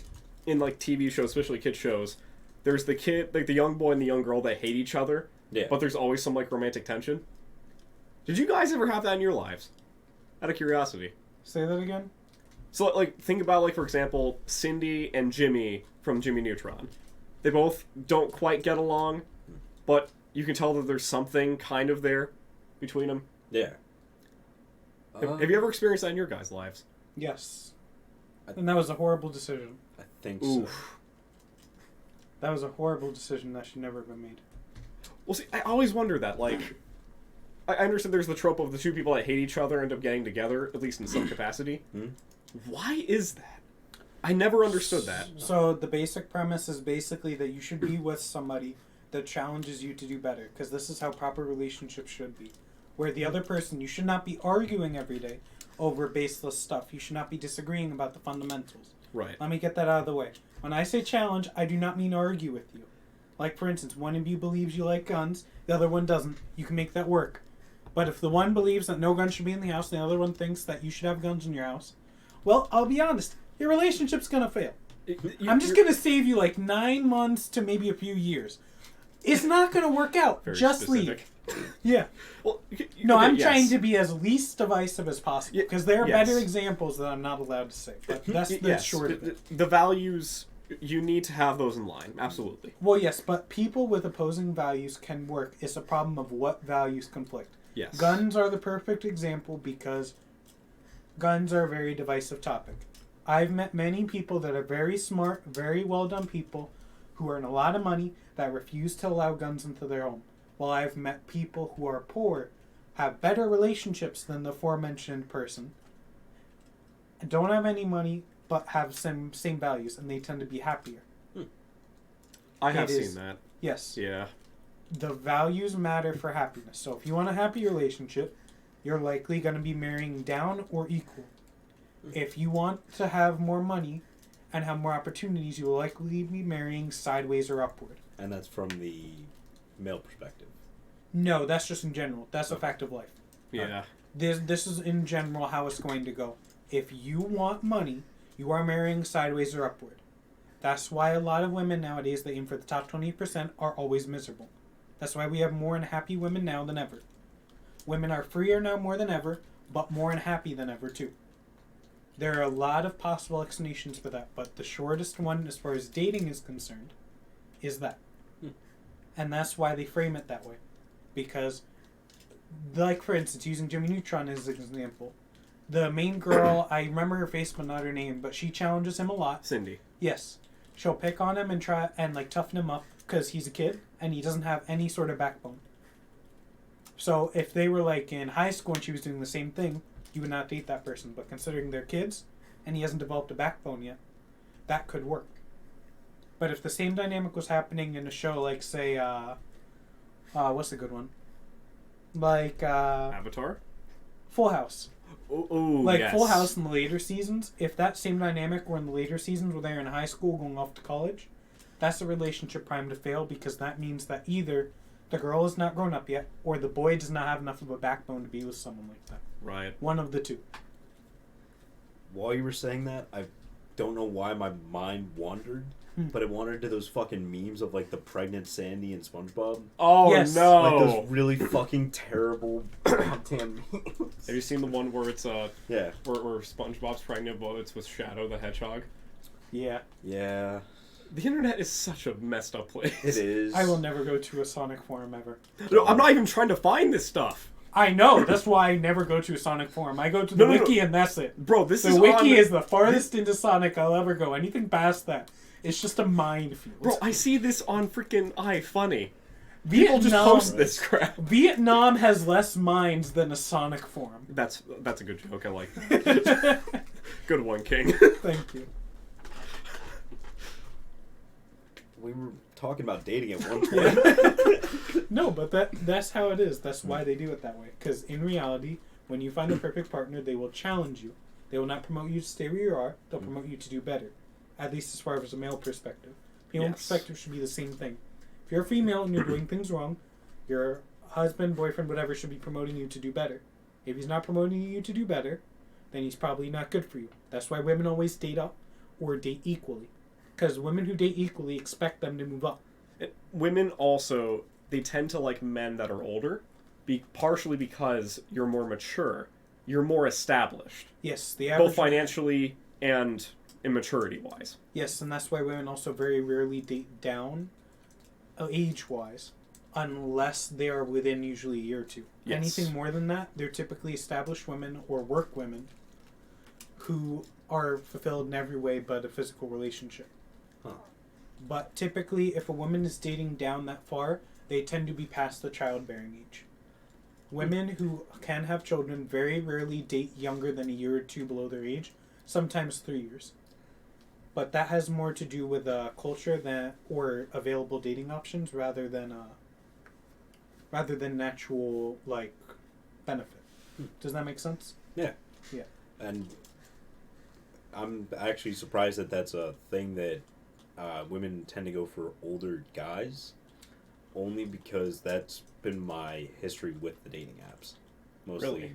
in, like, TV shows, especially kid shows, there's the kid, like, the young boy and the young girl that hate each other, Yeah. but there's always some, like, romantic tension. Did you guys ever have that in your lives? Out of curiosity. Say that again? So, like, think about, like, for example, Cindy and Jimmy from Jimmy Neutron. They both don't quite get along, but you can tell that there's something kind of there between them. Yeah. Have you ever experienced that in your guys' lives? Yes. And that was a horrible decision. I think so. Oof. That was a horrible decision that should never have been made. Well, see, I always wonder that, like, I understand there's the trope of the two people that hate each other end up getting together, at least in some capacity. Hmm? Why is that? I never understood that. So the basic premise is basically that you should be with somebody that challenges you to do better, because this is how proper relationships should be. Where the other person, you should not be arguing every day over baseless stuff. You should not be disagreeing about the fundamentals. Right. Let me get that out of the way. When I say challenge, I do not mean argue with you. Like, for instance, one of you believes you like guns, the other one doesn't. You can make that work. But if the one believes that no guns should be in the house, and the other one thinks that you should have guns in your house, well, I'll be honest, your relationship's gonna fail. I'm just gonna save you like 9 months to maybe a few years. It's not gonna work out. Very Just specific. leave. Yeah. Well, No, okay, I'm yes. trying to be as least divisive as possible, Ye- because there are yes. better examples that I'm not allowed to say. But that's the Yes, short of it. the values, you need to have those in line. Absolutely. Well, yes, but people with opposing values can work. It's a problem of what values conflict. Yes. Guns are the perfect example because guns are a very divisive topic. I've met many people that are very smart, very well done people who earn a lot of money that refuse to allow guns into their home. While I've met people who are poor, have better relationships than the aforementioned person, don't have any money, but have same values, and they tend to be happier. I have It is. seen that. Yes. Yeah. The values matter for happiness. So if you want a happy relationship, you're likely going to be marrying down or equal. If you want to have more money and have more opportunities, you will likely be marrying sideways or upward. And that's from the male perspective. No, that's just in general. That's a fact of life. Yeah. This is in general how it's going to go. If you want money, you are marrying sideways or upward. That's why a lot of women nowadays that aim for the top 20% are always miserable. That's why we have more unhappy women now than ever. Women are freer now more than ever, but more unhappy than ever too. There are a lot of possible explanations for that, but the shortest one as far as dating is concerned is that. And that's why they frame it that way. Because, like for instance, using Jimmy Neutron as an example, the main girl, I remember her face but not her name, but she challenges him a lot. Cindy. Yes. She'll pick on him and try and like toughen him up because he's a kid and he doesn't have any sort of backbone. So if they were like in high school and she was doing the same thing, you would not date that person. But considering they're kids and he hasn't developed a backbone yet, that could work. But if the same dynamic was happening in a show like, say, what's a good one? Like, Avatar? Full House. Ooh, Like yes. Full House in the later seasons, if that same dynamic were in the later seasons where they're in high school going off to college, that's a relationship primed to fail because that means that either the girl is not grown up yet or the boy does not have enough of a backbone to be with someone like that. Right. One of the two. While you were saying that, I don't know why my mind wandered, but it wandered to those fucking memes of like the pregnant Sandy and SpongeBob. Oh Yes. no! Like those really fucking terrible goddamn memes. Have you seen the one where it's Yeah. where SpongeBob's pregnant, but it's with Shadow the Hedgehog? Yeah. Yeah. The internet is such a messed up place. It is. I will never go to a Sonic forum ever. No, I'm not even trying to find this stuff, I know. That's why I never go to a Sonic forum. I go to the No, no, no. wiki and that's it. bro. This The is wiki on... is the farthest into Sonic I'll ever go. Anything past that, it's just a minefield. Bro, I see this on freaking iFunny. People just post this crap. Vietnam has less minds than a Sonic forum. That's a good joke. I like that. Good one, King. Thank you. We were talking about dating at one point. No, but that's how it is. That's why they do it that way. Because in reality, when you find the perfect partner, they will challenge you. They will not promote you to stay where you are. They'll promote you to do better. At least as far as a male perspective. Female perspective should be the same thing. If you're a female and you're doing things wrong, your husband, boyfriend, whatever should be promoting you to do better. If he's not promoting you to do better, then he's probably not good for you. That's why women always date up or date equally. Because women who date equally expect them to move up. Women also, they tend to like men that are older, partially because you're more mature, you're more established, Yes, the average... both financially and immaturity-wise. Yes, and that's why women also very rarely date down, age-wise, unless they are within usually a year or two. Yes. Anything more than that, they're typically established women or work women who are fulfilled in every way but a physical relationship. Huh. But typically, if a woman is dating down that far, they tend to be past the childbearing age. Women who can have children very rarely date younger than a year or two below their age, sometimes 3 years. But that has more to do with culture or available dating options rather than natural like benefit. Does that make sense? Yeah. Yeah. And I'm actually surprised that that's a thing that women tend to go for older guys, only because that's been my history with the dating apps. Mostly, Really?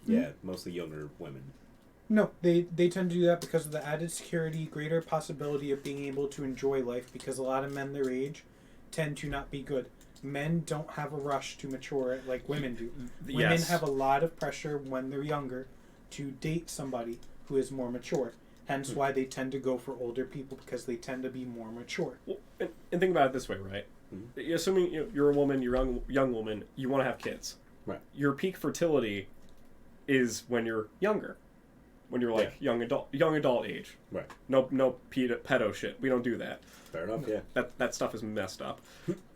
Yeah, mostly younger women. No, they tend to do that because of the added security, greater possibility of being able to enjoy life, because a lot of men their age tend to not be good. Men don't have a rush to mature like women do. Women Yes. have a lot of pressure when they're younger to date somebody who is more mature. Hence why they tend to go for older people, because they tend to be more mature. Well, and think about it this way, right? Mhm. Assuming you're a woman, you're a young woman, you want to have kids. Right. Your peak fertility is when you're younger, when you're like young adult age. Right. No pedo shit. We don't do that. Fair enough. Yeah. That stuff is messed up.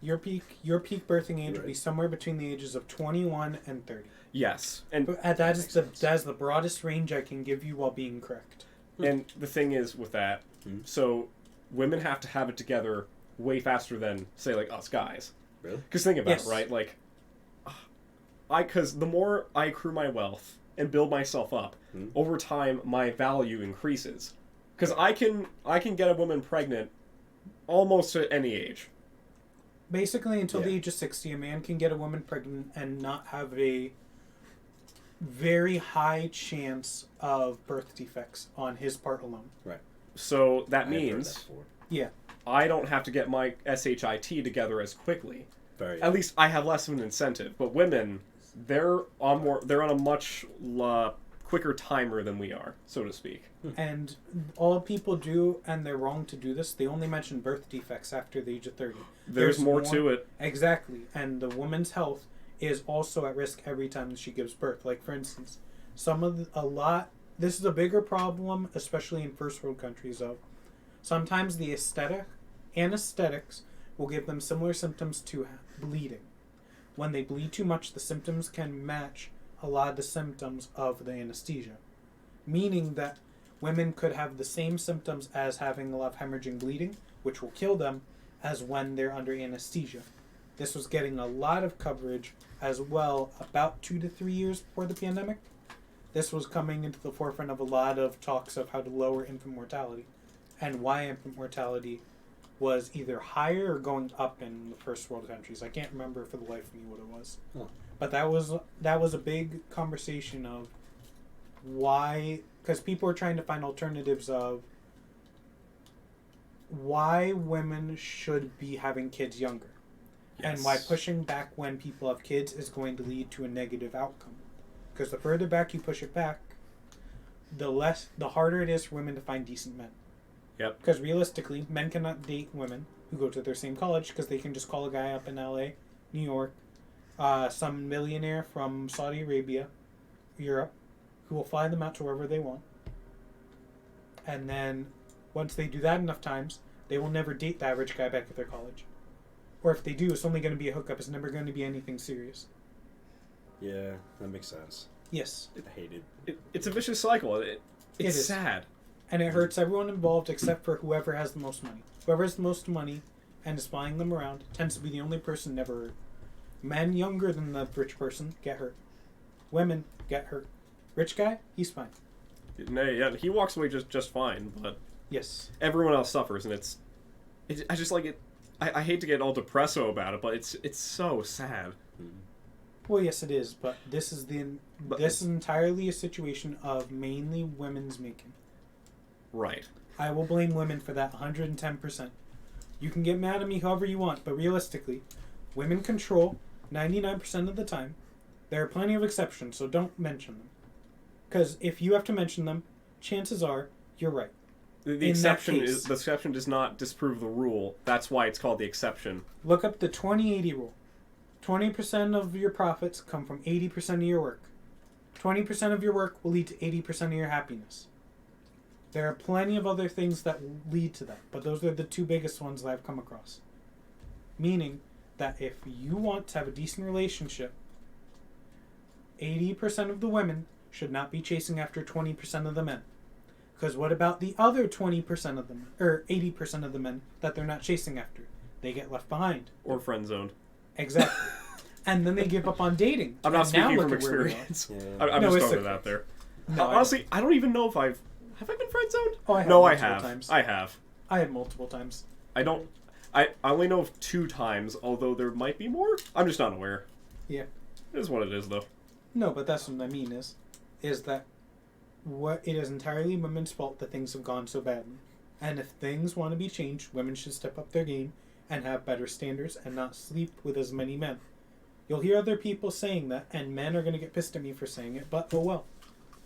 Your peak birthing age would Right. be somewhere between the ages of 21 and 30. Yes, and But that is the broadest range I can give you while being correct. and the thing is with that, so women have to have it together way faster than say like us guys. Really? Because think about Yes. it, right? Like, because the more I accrue my wealth and build myself up, over time my value increases. Because I can get a woman pregnant almost at any age. Basically, until the Yeah. age of 60, a man can get a woman pregnant and not have a very high chance of birth defects on his part alone. Right. So that I've heard means that before. Yeah. I don't have to get my SHIT together as quickly. Very. At least I have less of an incentive. But women, they're on a much quicker timer than we are, so to speak. And all people do, and they're wrong to do this, they only mention birth defects after the age of 30. There's more to it. Exactly. And the woman's health is also at risk every time she gives birth. Like, for instance, this is a bigger problem, especially in first world countries, of sometimes the anesthetics will give them similar symptoms to bleeding. When they bleed too much, the symptoms can match a lot of the symptoms of the anesthesia. Meaning that women could have the same symptoms as having a lot of hemorrhaging bleeding, which will kill them, as when they're under anesthesia. This was getting a lot of coverage as well about 2 to 3 years before the pandemic. This was coming into the forefront of a lot of talks of how to lower infant mortality and why infant mortality was either higher or going up in the first world countries. I can't remember for the life of me what it was. Huh. But that was a big conversation of why, because people are trying to find alternatives of why women should be having kids younger. Yes. And why pushing back when people have kids is going to lead to a negative outcome. Because the further back you push it back, the harder it is for women to find decent men. Yep. Because realistically, men cannot date women who go to their same college because they can just call a guy up in LA, New York, some millionaire from Saudi Arabia, Europe, who will fly them out to wherever they want. And then, once they do that enough times, they will never date the average guy back at their college. Or if they do, it's only going to be a hookup. It's never going to be anything serious. Yeah, that makes sense. Yes. I hate it. It's a vicious cycle. It's is. sad. And it hurts everyone involved except for whoever has the most money. Whoever has the most money and is flying them around tends to be the only person never hurt. Men younger than the rich person get hurt. Women get hurt. Rich guy, he's fine. No, yeah, he walks away just fine, but Yes. everyone else suffers, and I just like it. I hate to get all depresso about it, but it's so sad. Well, yes, it is, but this is this is entirely a situation of mainly women's making. Right. I will blame women for that 110%. You can get mad at me however you want, but realistically, women control 99% of the time. There are plenty of exceptions, so don't mention them. Because if you have to mention them, chances are you're right. The exception does not disprove the rule. That's why it's called the exception. Look up the 20-80 rule. 20% of your profits come from 80% of your work. 20% of your work will lead to 80% of your happiness. There are plenty of other things that lead to that, but those are the two biggest ones that I've come across. Meaning that if you want to have a decent relationship, 80% of the women should not be chasing after 20% of the men. Because what about the other 20% of them, or 80% of the men that they're not chasing after? They get left behind. Or friend zoned. Exactly. And then they give up on dating. I'm not And now speaking look from at where we are. experience. Yeah. I'm No, just it's throwing it okay. out there. No, Honestly, I don't even know if have I been friend zoned? Oh, I have No, I multiple have. times. I have. I have multiple times. I only know of 2 times, although there might be more. I'm just not aware. Yeah. It is what it is, though. No, but that's what I mean is that it is entirely women's fault that things have gone so badly. And if things want to be changed, women should step up their game and have better standards and not sleep with as many men. You'll hear other people saying that, and men are going to get pissed at me for saying it, but oh well.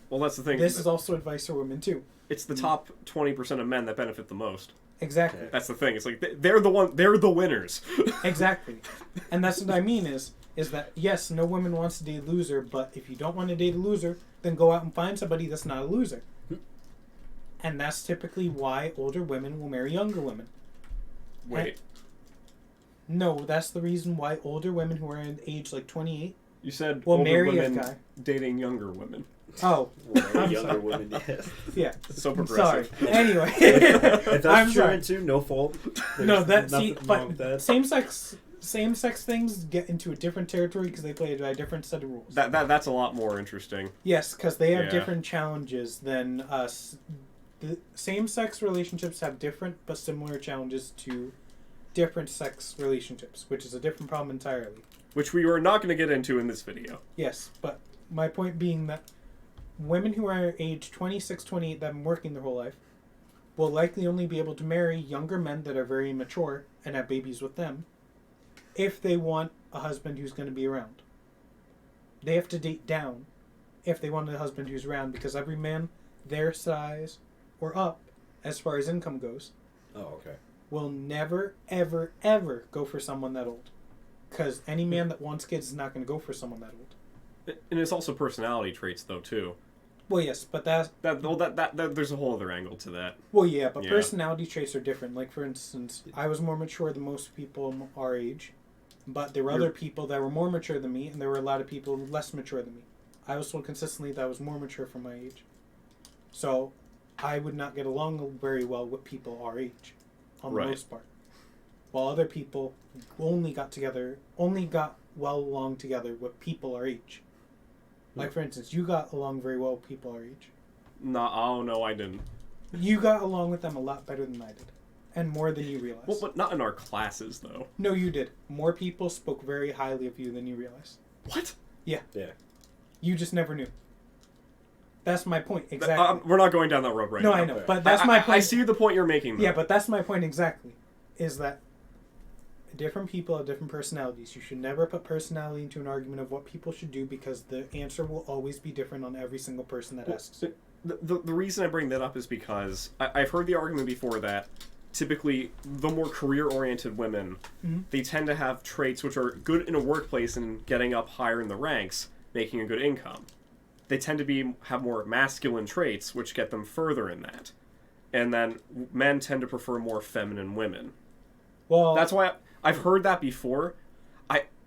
Well, that's the thing. This is also advice for women too. It's the top 20% of men that benefit the most. Exactly. That's the thing. It's like they're the winners. Exactly. And that's what I mean is that, yes, no woman wants to date a loser, but if you don't want to date a loser, then go out and find somebody that's not a loser. And that's typically why older women will marry younger women. Wait, No, that's the reason why older women who are in age like 28 you said will older marry a women guy. dating younger women. Oh, I'm Younger sorry. women, yes. Yeah. So I'm sorry. progressive. Anyway, If that's I'm true sorry. too, no fault. No, There's that see, nothing wrong with but that. same-sex things get into a different territory because they play by a different set of rules. That's a lot more interesting. Yes, because they have Yeah. different challenges than us. The same-sex relationships have different but similar challenges to different sex relationships, which is a different problem entirely. Which we are not going to get into in this video. Yes, but my point being that women who are age 26, 28 that have been working their whole life will likely only be able to marry younger men that are very mature and have babies with them if they want a husband who's going to be around. They have to date down if they want a husband who's around because every man their size or up, as far as income goes, Oh, okay. will never, ever, ever go for someone that old. Because any man that wants kids is not going to go for someone that old. And it's also personality traits, though, too. Well, yes, but that There's a whole other angle to that. well, yeah, but Yeah. personality traits are different. Like, for instance, I was more mature than most people our age, but there were other people that were more mature than me, and there were a lot of people less mature than me. I was told consistently that I was more mature for my age. So, I would not get along very well with people our age, on the Right. most part. While other people only got well along together with people our age. Like, for instance, you got along very well with people our age. Oh, no, I didn't. You got along with them a lot better than I did. And more than you realize. Well, but not in our classes, though. No, you did. More people spoke very highly of you than you realize. What? Yeah. You just never knew. That's my point, exactly. We're not going down that road right No, now. I know, but that's my point. I see the point you're making, though. Yeah, but that's my point exactly. Is that different people have different personalities. You should never put personality into an argument of what people should do because the answer will always be different on every single person that asks. The reason I bring that up is because I've heard the argument before that typically the more career-oriented women, they tend to have traits which are good in a workplace and getting up higher in the ranks, making a good income. They tend to have more masculine traits, which get them further in that. And then men tend to prefer more feminine women. Well, That's why I've heard that before.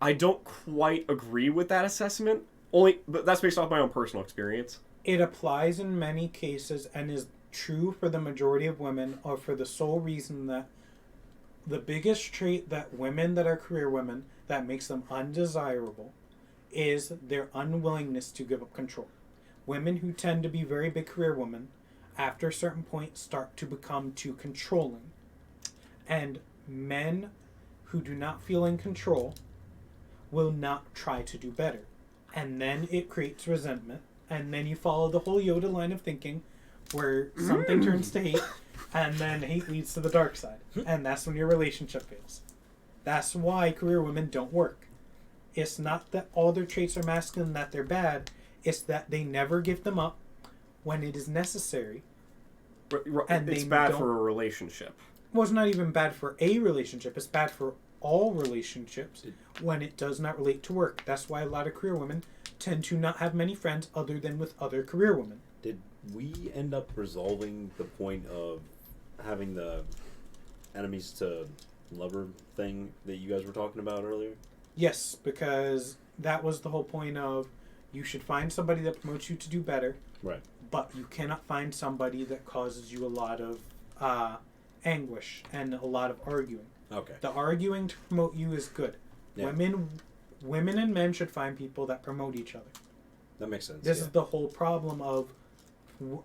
I don't quite agree with that assessment, but that's based off my own personal experience. it applies in many cases and is true for the majority of women, or for the sole reason that the biggest trait that women that are career women that makes them undesirable is their unwillingness to give up control. Women who tend to be very big career women, after a certain point, start to become too controlling. And men who do not feel in control will not try to do better. And then it creates resentment. And then you follow the whole Yoda line of thinking where something turns to hate, and then hate leads to the dark side. And that's when your relationship fails. That's why career women don't work. It's not that all their traits are masculine, that they're bad. It's that they never give them up when it is necessary. And it's bad for a relationship. Well, it's not even bad for a relationship. It's bad for all relationships when it does not relate to work. That's why a lot of career women tend to not have many friends other than with other career women. Did we end up resolving the point of having the enemies to lover thing that you guys were talking about earlier? Yes, because that was the whole point of you should find somebody that promotes you to do better. Right. But you cannot find somebody that causes you a lot of anguish and a lot of arguing. Okay. The arguing to promote you is good. Yeah. Women and men should find people that promote each other. That makes sense. This is the whole problem of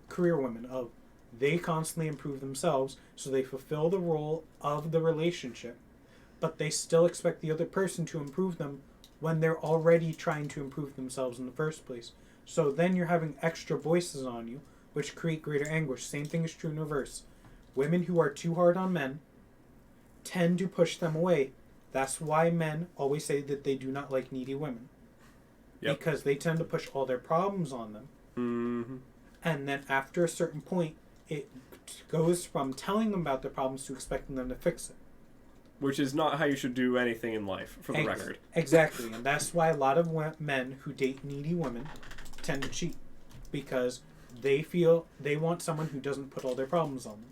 career women, of they constantly improve themselves, so they fulfill the role of the relationship, but they still expect the other person to improve them when they're already trying to improve themselves in the first place. So then you're having extra voices on you, which create greater anguish. Same thing is true in reverse. Women who are too hard on men tend to push them away. That's why men always say that they do not like needy women. Yep. Because they tend to push all their problems on them. Mm-hmm. And then after a certain point, it goes from telling them about their problems to expecting them to fix it. Which is not how you should do anything in life, for the record. Exactly. And that's why a lot of men who date needy women tend to cheat. Because they feel they want someone who doesn't put all their problems on them.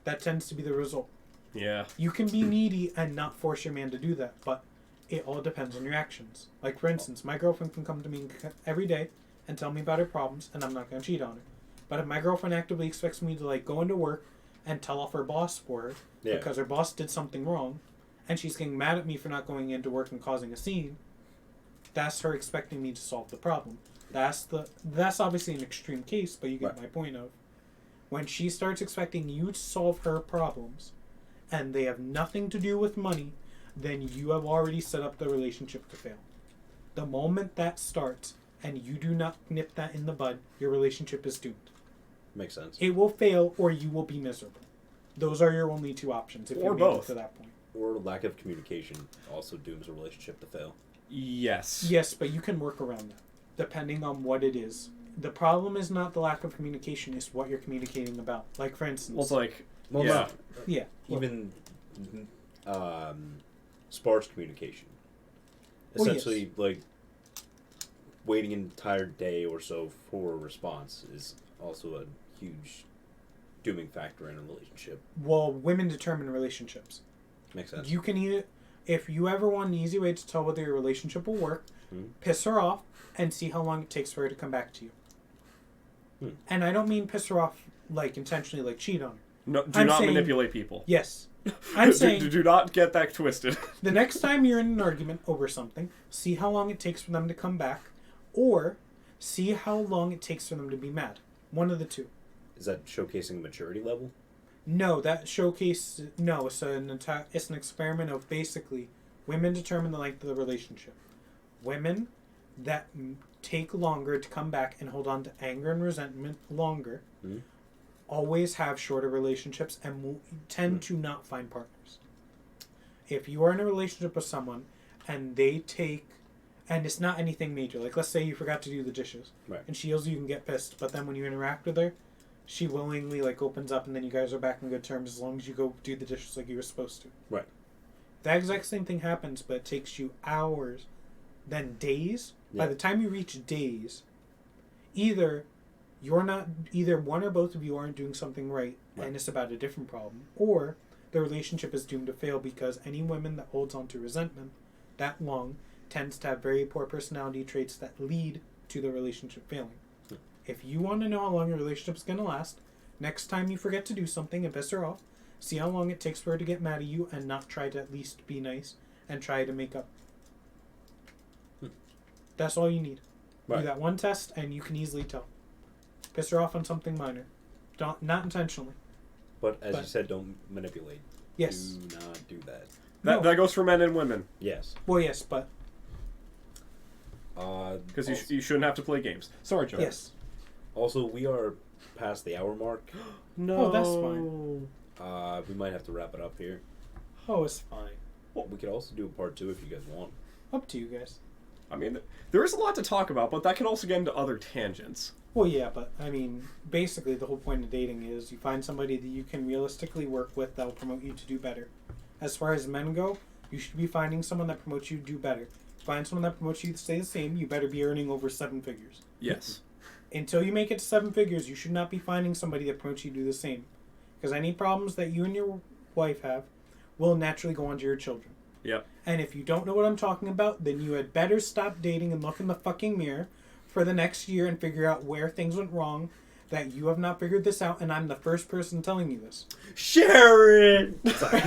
That tends to be the result. Yeah. You can be needy and not force your man to do that, but it all depends on your actions. Like, for instance, my girlfriend can come to me every day and tell me about her problems, and I'm not going to cheat on her. But if my girlfriend actively expects me to, go into work and tell off her boss for her because her boss did something wrong, and she's getting mad at me for not going into work and causing a scene, that's her expecting me to solve the problem. That's obviously an extreme case, but you get my point of. When she starts expecting you to solve her problems, and they have nothing to do with money, then you have already set up the relationship to fail. The moment that starts, and you do not nip that in the bud, your relationship is doomed. Makes sense. It will fail, or you will be miserable. Those are your only two options if you make it to that point. Or lack of communication also dooms a relationship to fail. Yes. Yes, but you can work around that, depending on what it is. The problem is not the lack of communication, it's what you're communicating about. Like, for instance... Well, it's like... Well, yeah. no. Yeah. Even sparse communication. Well, Essentially, waiting an entire day or so for a response is also a huge dooming factor in a relationship. Well, women determine relationships. Makes sense. You can either... If you ever want an easy way to tell whether your relationship will work, piss her off and see how long it takes for her to come back to you. And I don't mean piss her off, intentionally, cheat on her. No, do not manipulate people. Yes. I'm saying... Do not get that twisted. The next time you're in an argument over something, see how long it takes for them to come back, or see how long it takes for them to be mad. One of the two. Is that showcasing maturity level? No, it's an experiment of basically women determine the length of the relationship. Women that take longer to come back and hold on to anger and resentment longer always have shorter relationships and will tend to not find partners. If you are in a relationship with someone and they take, and it's not anything major, like let's say you forgot to do the dishes, Right. and she yells, you can get pissed, but then when you interact with her, she willingly like opens up, and then you guys are back on good terms as long as you go do the dishes like you were supposed to. Right. That exact same thing happens, but it takes you hours, then days. Yeah. By the time you reach days, either one or both of you aren't doing something right, and it's about a different problem, or the relationship is doomed to fail because any woman that holds on to resentment that long tends to have very poor personality traits that lead to the relationship failing. If you want to know how long your relationship is going to last, next time you forget to do something and piss her off, see how long it takes for her to get mad at you and not try to at least be nice and try to make up. That's all you need. Right. Do that one test and you can easily tell. Piss her off on something minor. Not intentionally. But as you said, don't manipulate. Yes. Do not do that. No. That goes for men and women. Yes. Well, yes, but... Because you shouldn't have to play games. Sorry, Joe. Yes. Also, we are past the hour mark. No. Oh, that's fine. We might have to wrap it up here. Oh, it's fine. We could also do a part 2 if you guys want. Up to you guys. I mean, there is a lot to talk about, but that can also get into other tangents. Well, yeah, but, I mean, basically the whole point of dating is you find somebody that you can realistically work with that will promote you to do better. As far as men go, you should be finding someone that promotes you to do better. Find someone that promotes you to stay the same, you better be earning over 7 figures. Yes. Until you make it to 7 figures, you should not be finding somebody that promotes you to do the same. Because any problems that you and your wife have will naturally go onto your children. Yep. And if you don't know what I'm talking about, then you had better stop dating and look in the fucking mirror for the next year and figure out where things went wrong, that you have not figured this out, and I'm the first person telling you this. Sharon! Sorry.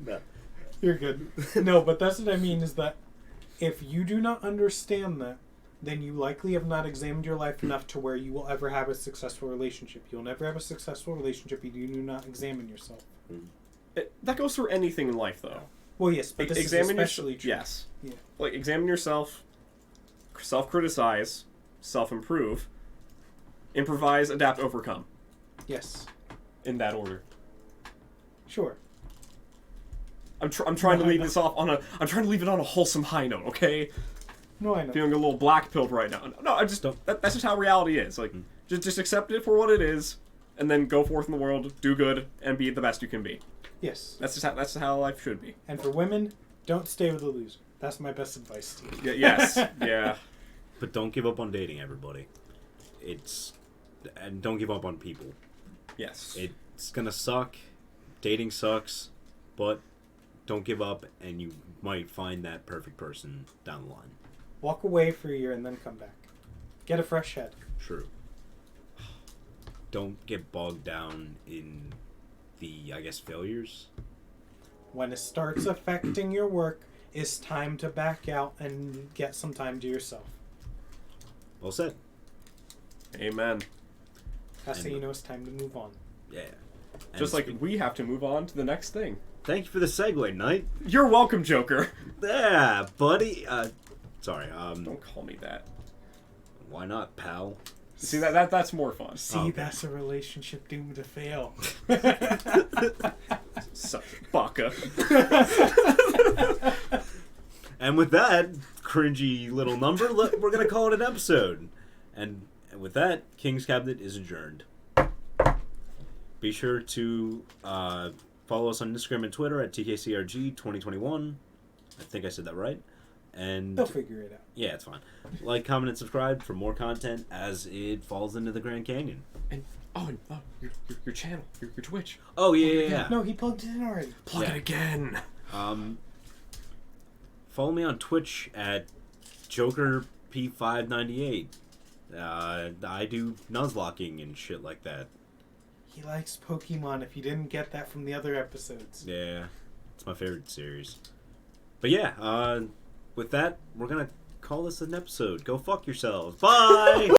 No. You're good. No, but that's what I mean is that if you do not understand that, then you likely have not examined your life enough to where you will ever have a successful relationship. You'll never have a successful relationship if you do not examine yourself. That goes for anything in life, though. Well, yes, but this is especially true. Yes. Yeah. Like, examine yourself, self-criticize, self-improve, improvise, adapt, overcome. Yes. In that order. Sure. I'm trying to leave this off on I'm trying to leave it on a wholesome high note, okay? No, I know. Feeling a little black pilled right now. No, I just that's just how reality is. Like, just accept it for what it is, and then go forth in the world, do good, and be the best you can be. Yes. That's how life should be. And for women, don't stay with a loser. That's my best advice to you. Yes. Yeah. But don't give up on dating, everybody. And don't give up on people. Yes. It's gonna suck. Dating sucks, but don't give up, and you might find that perfect person down the line. Walk away for a year and then come back. Get a fresh head. True. Don't get bogged down in the, I guess, failures. When it starts affecting your work, it's time to back out and get some time to yourself. Well said. Amen. That's how you know it's time to move on. Yeah. And Just like we have to move on to the next thing. Thank you for the segue, Knight. You're welcome, Joker. Yeah, buddy. Sorry. Don't call me that. Why not, pal? See that's more fun. See, okay. that's a relationship doomed to fail. Such a baka. And with that cringy little number, we're gonna call it an episode. And with that, King's Cabinet is adjourned. Be sure to follow us on Instagram and Twitter at TKCRG2021. I think I said that right. And They'll figure it out. yeah, it's fine. Like, comment, and subscribe for more content as it falls into the Grand Canyon. And your channel, your Twitch. Oh yeah. No, he plugged it in already. Plug it again. Follow me on Twitch at JokerP598. I do nuzlocking and shit like that. He likes Pokemon, if you didn't get that from the other episodes. Yeah, it's my favorite series. But yeah, with that, we're gonna call this an episode. Go fuck yourselves. Bye!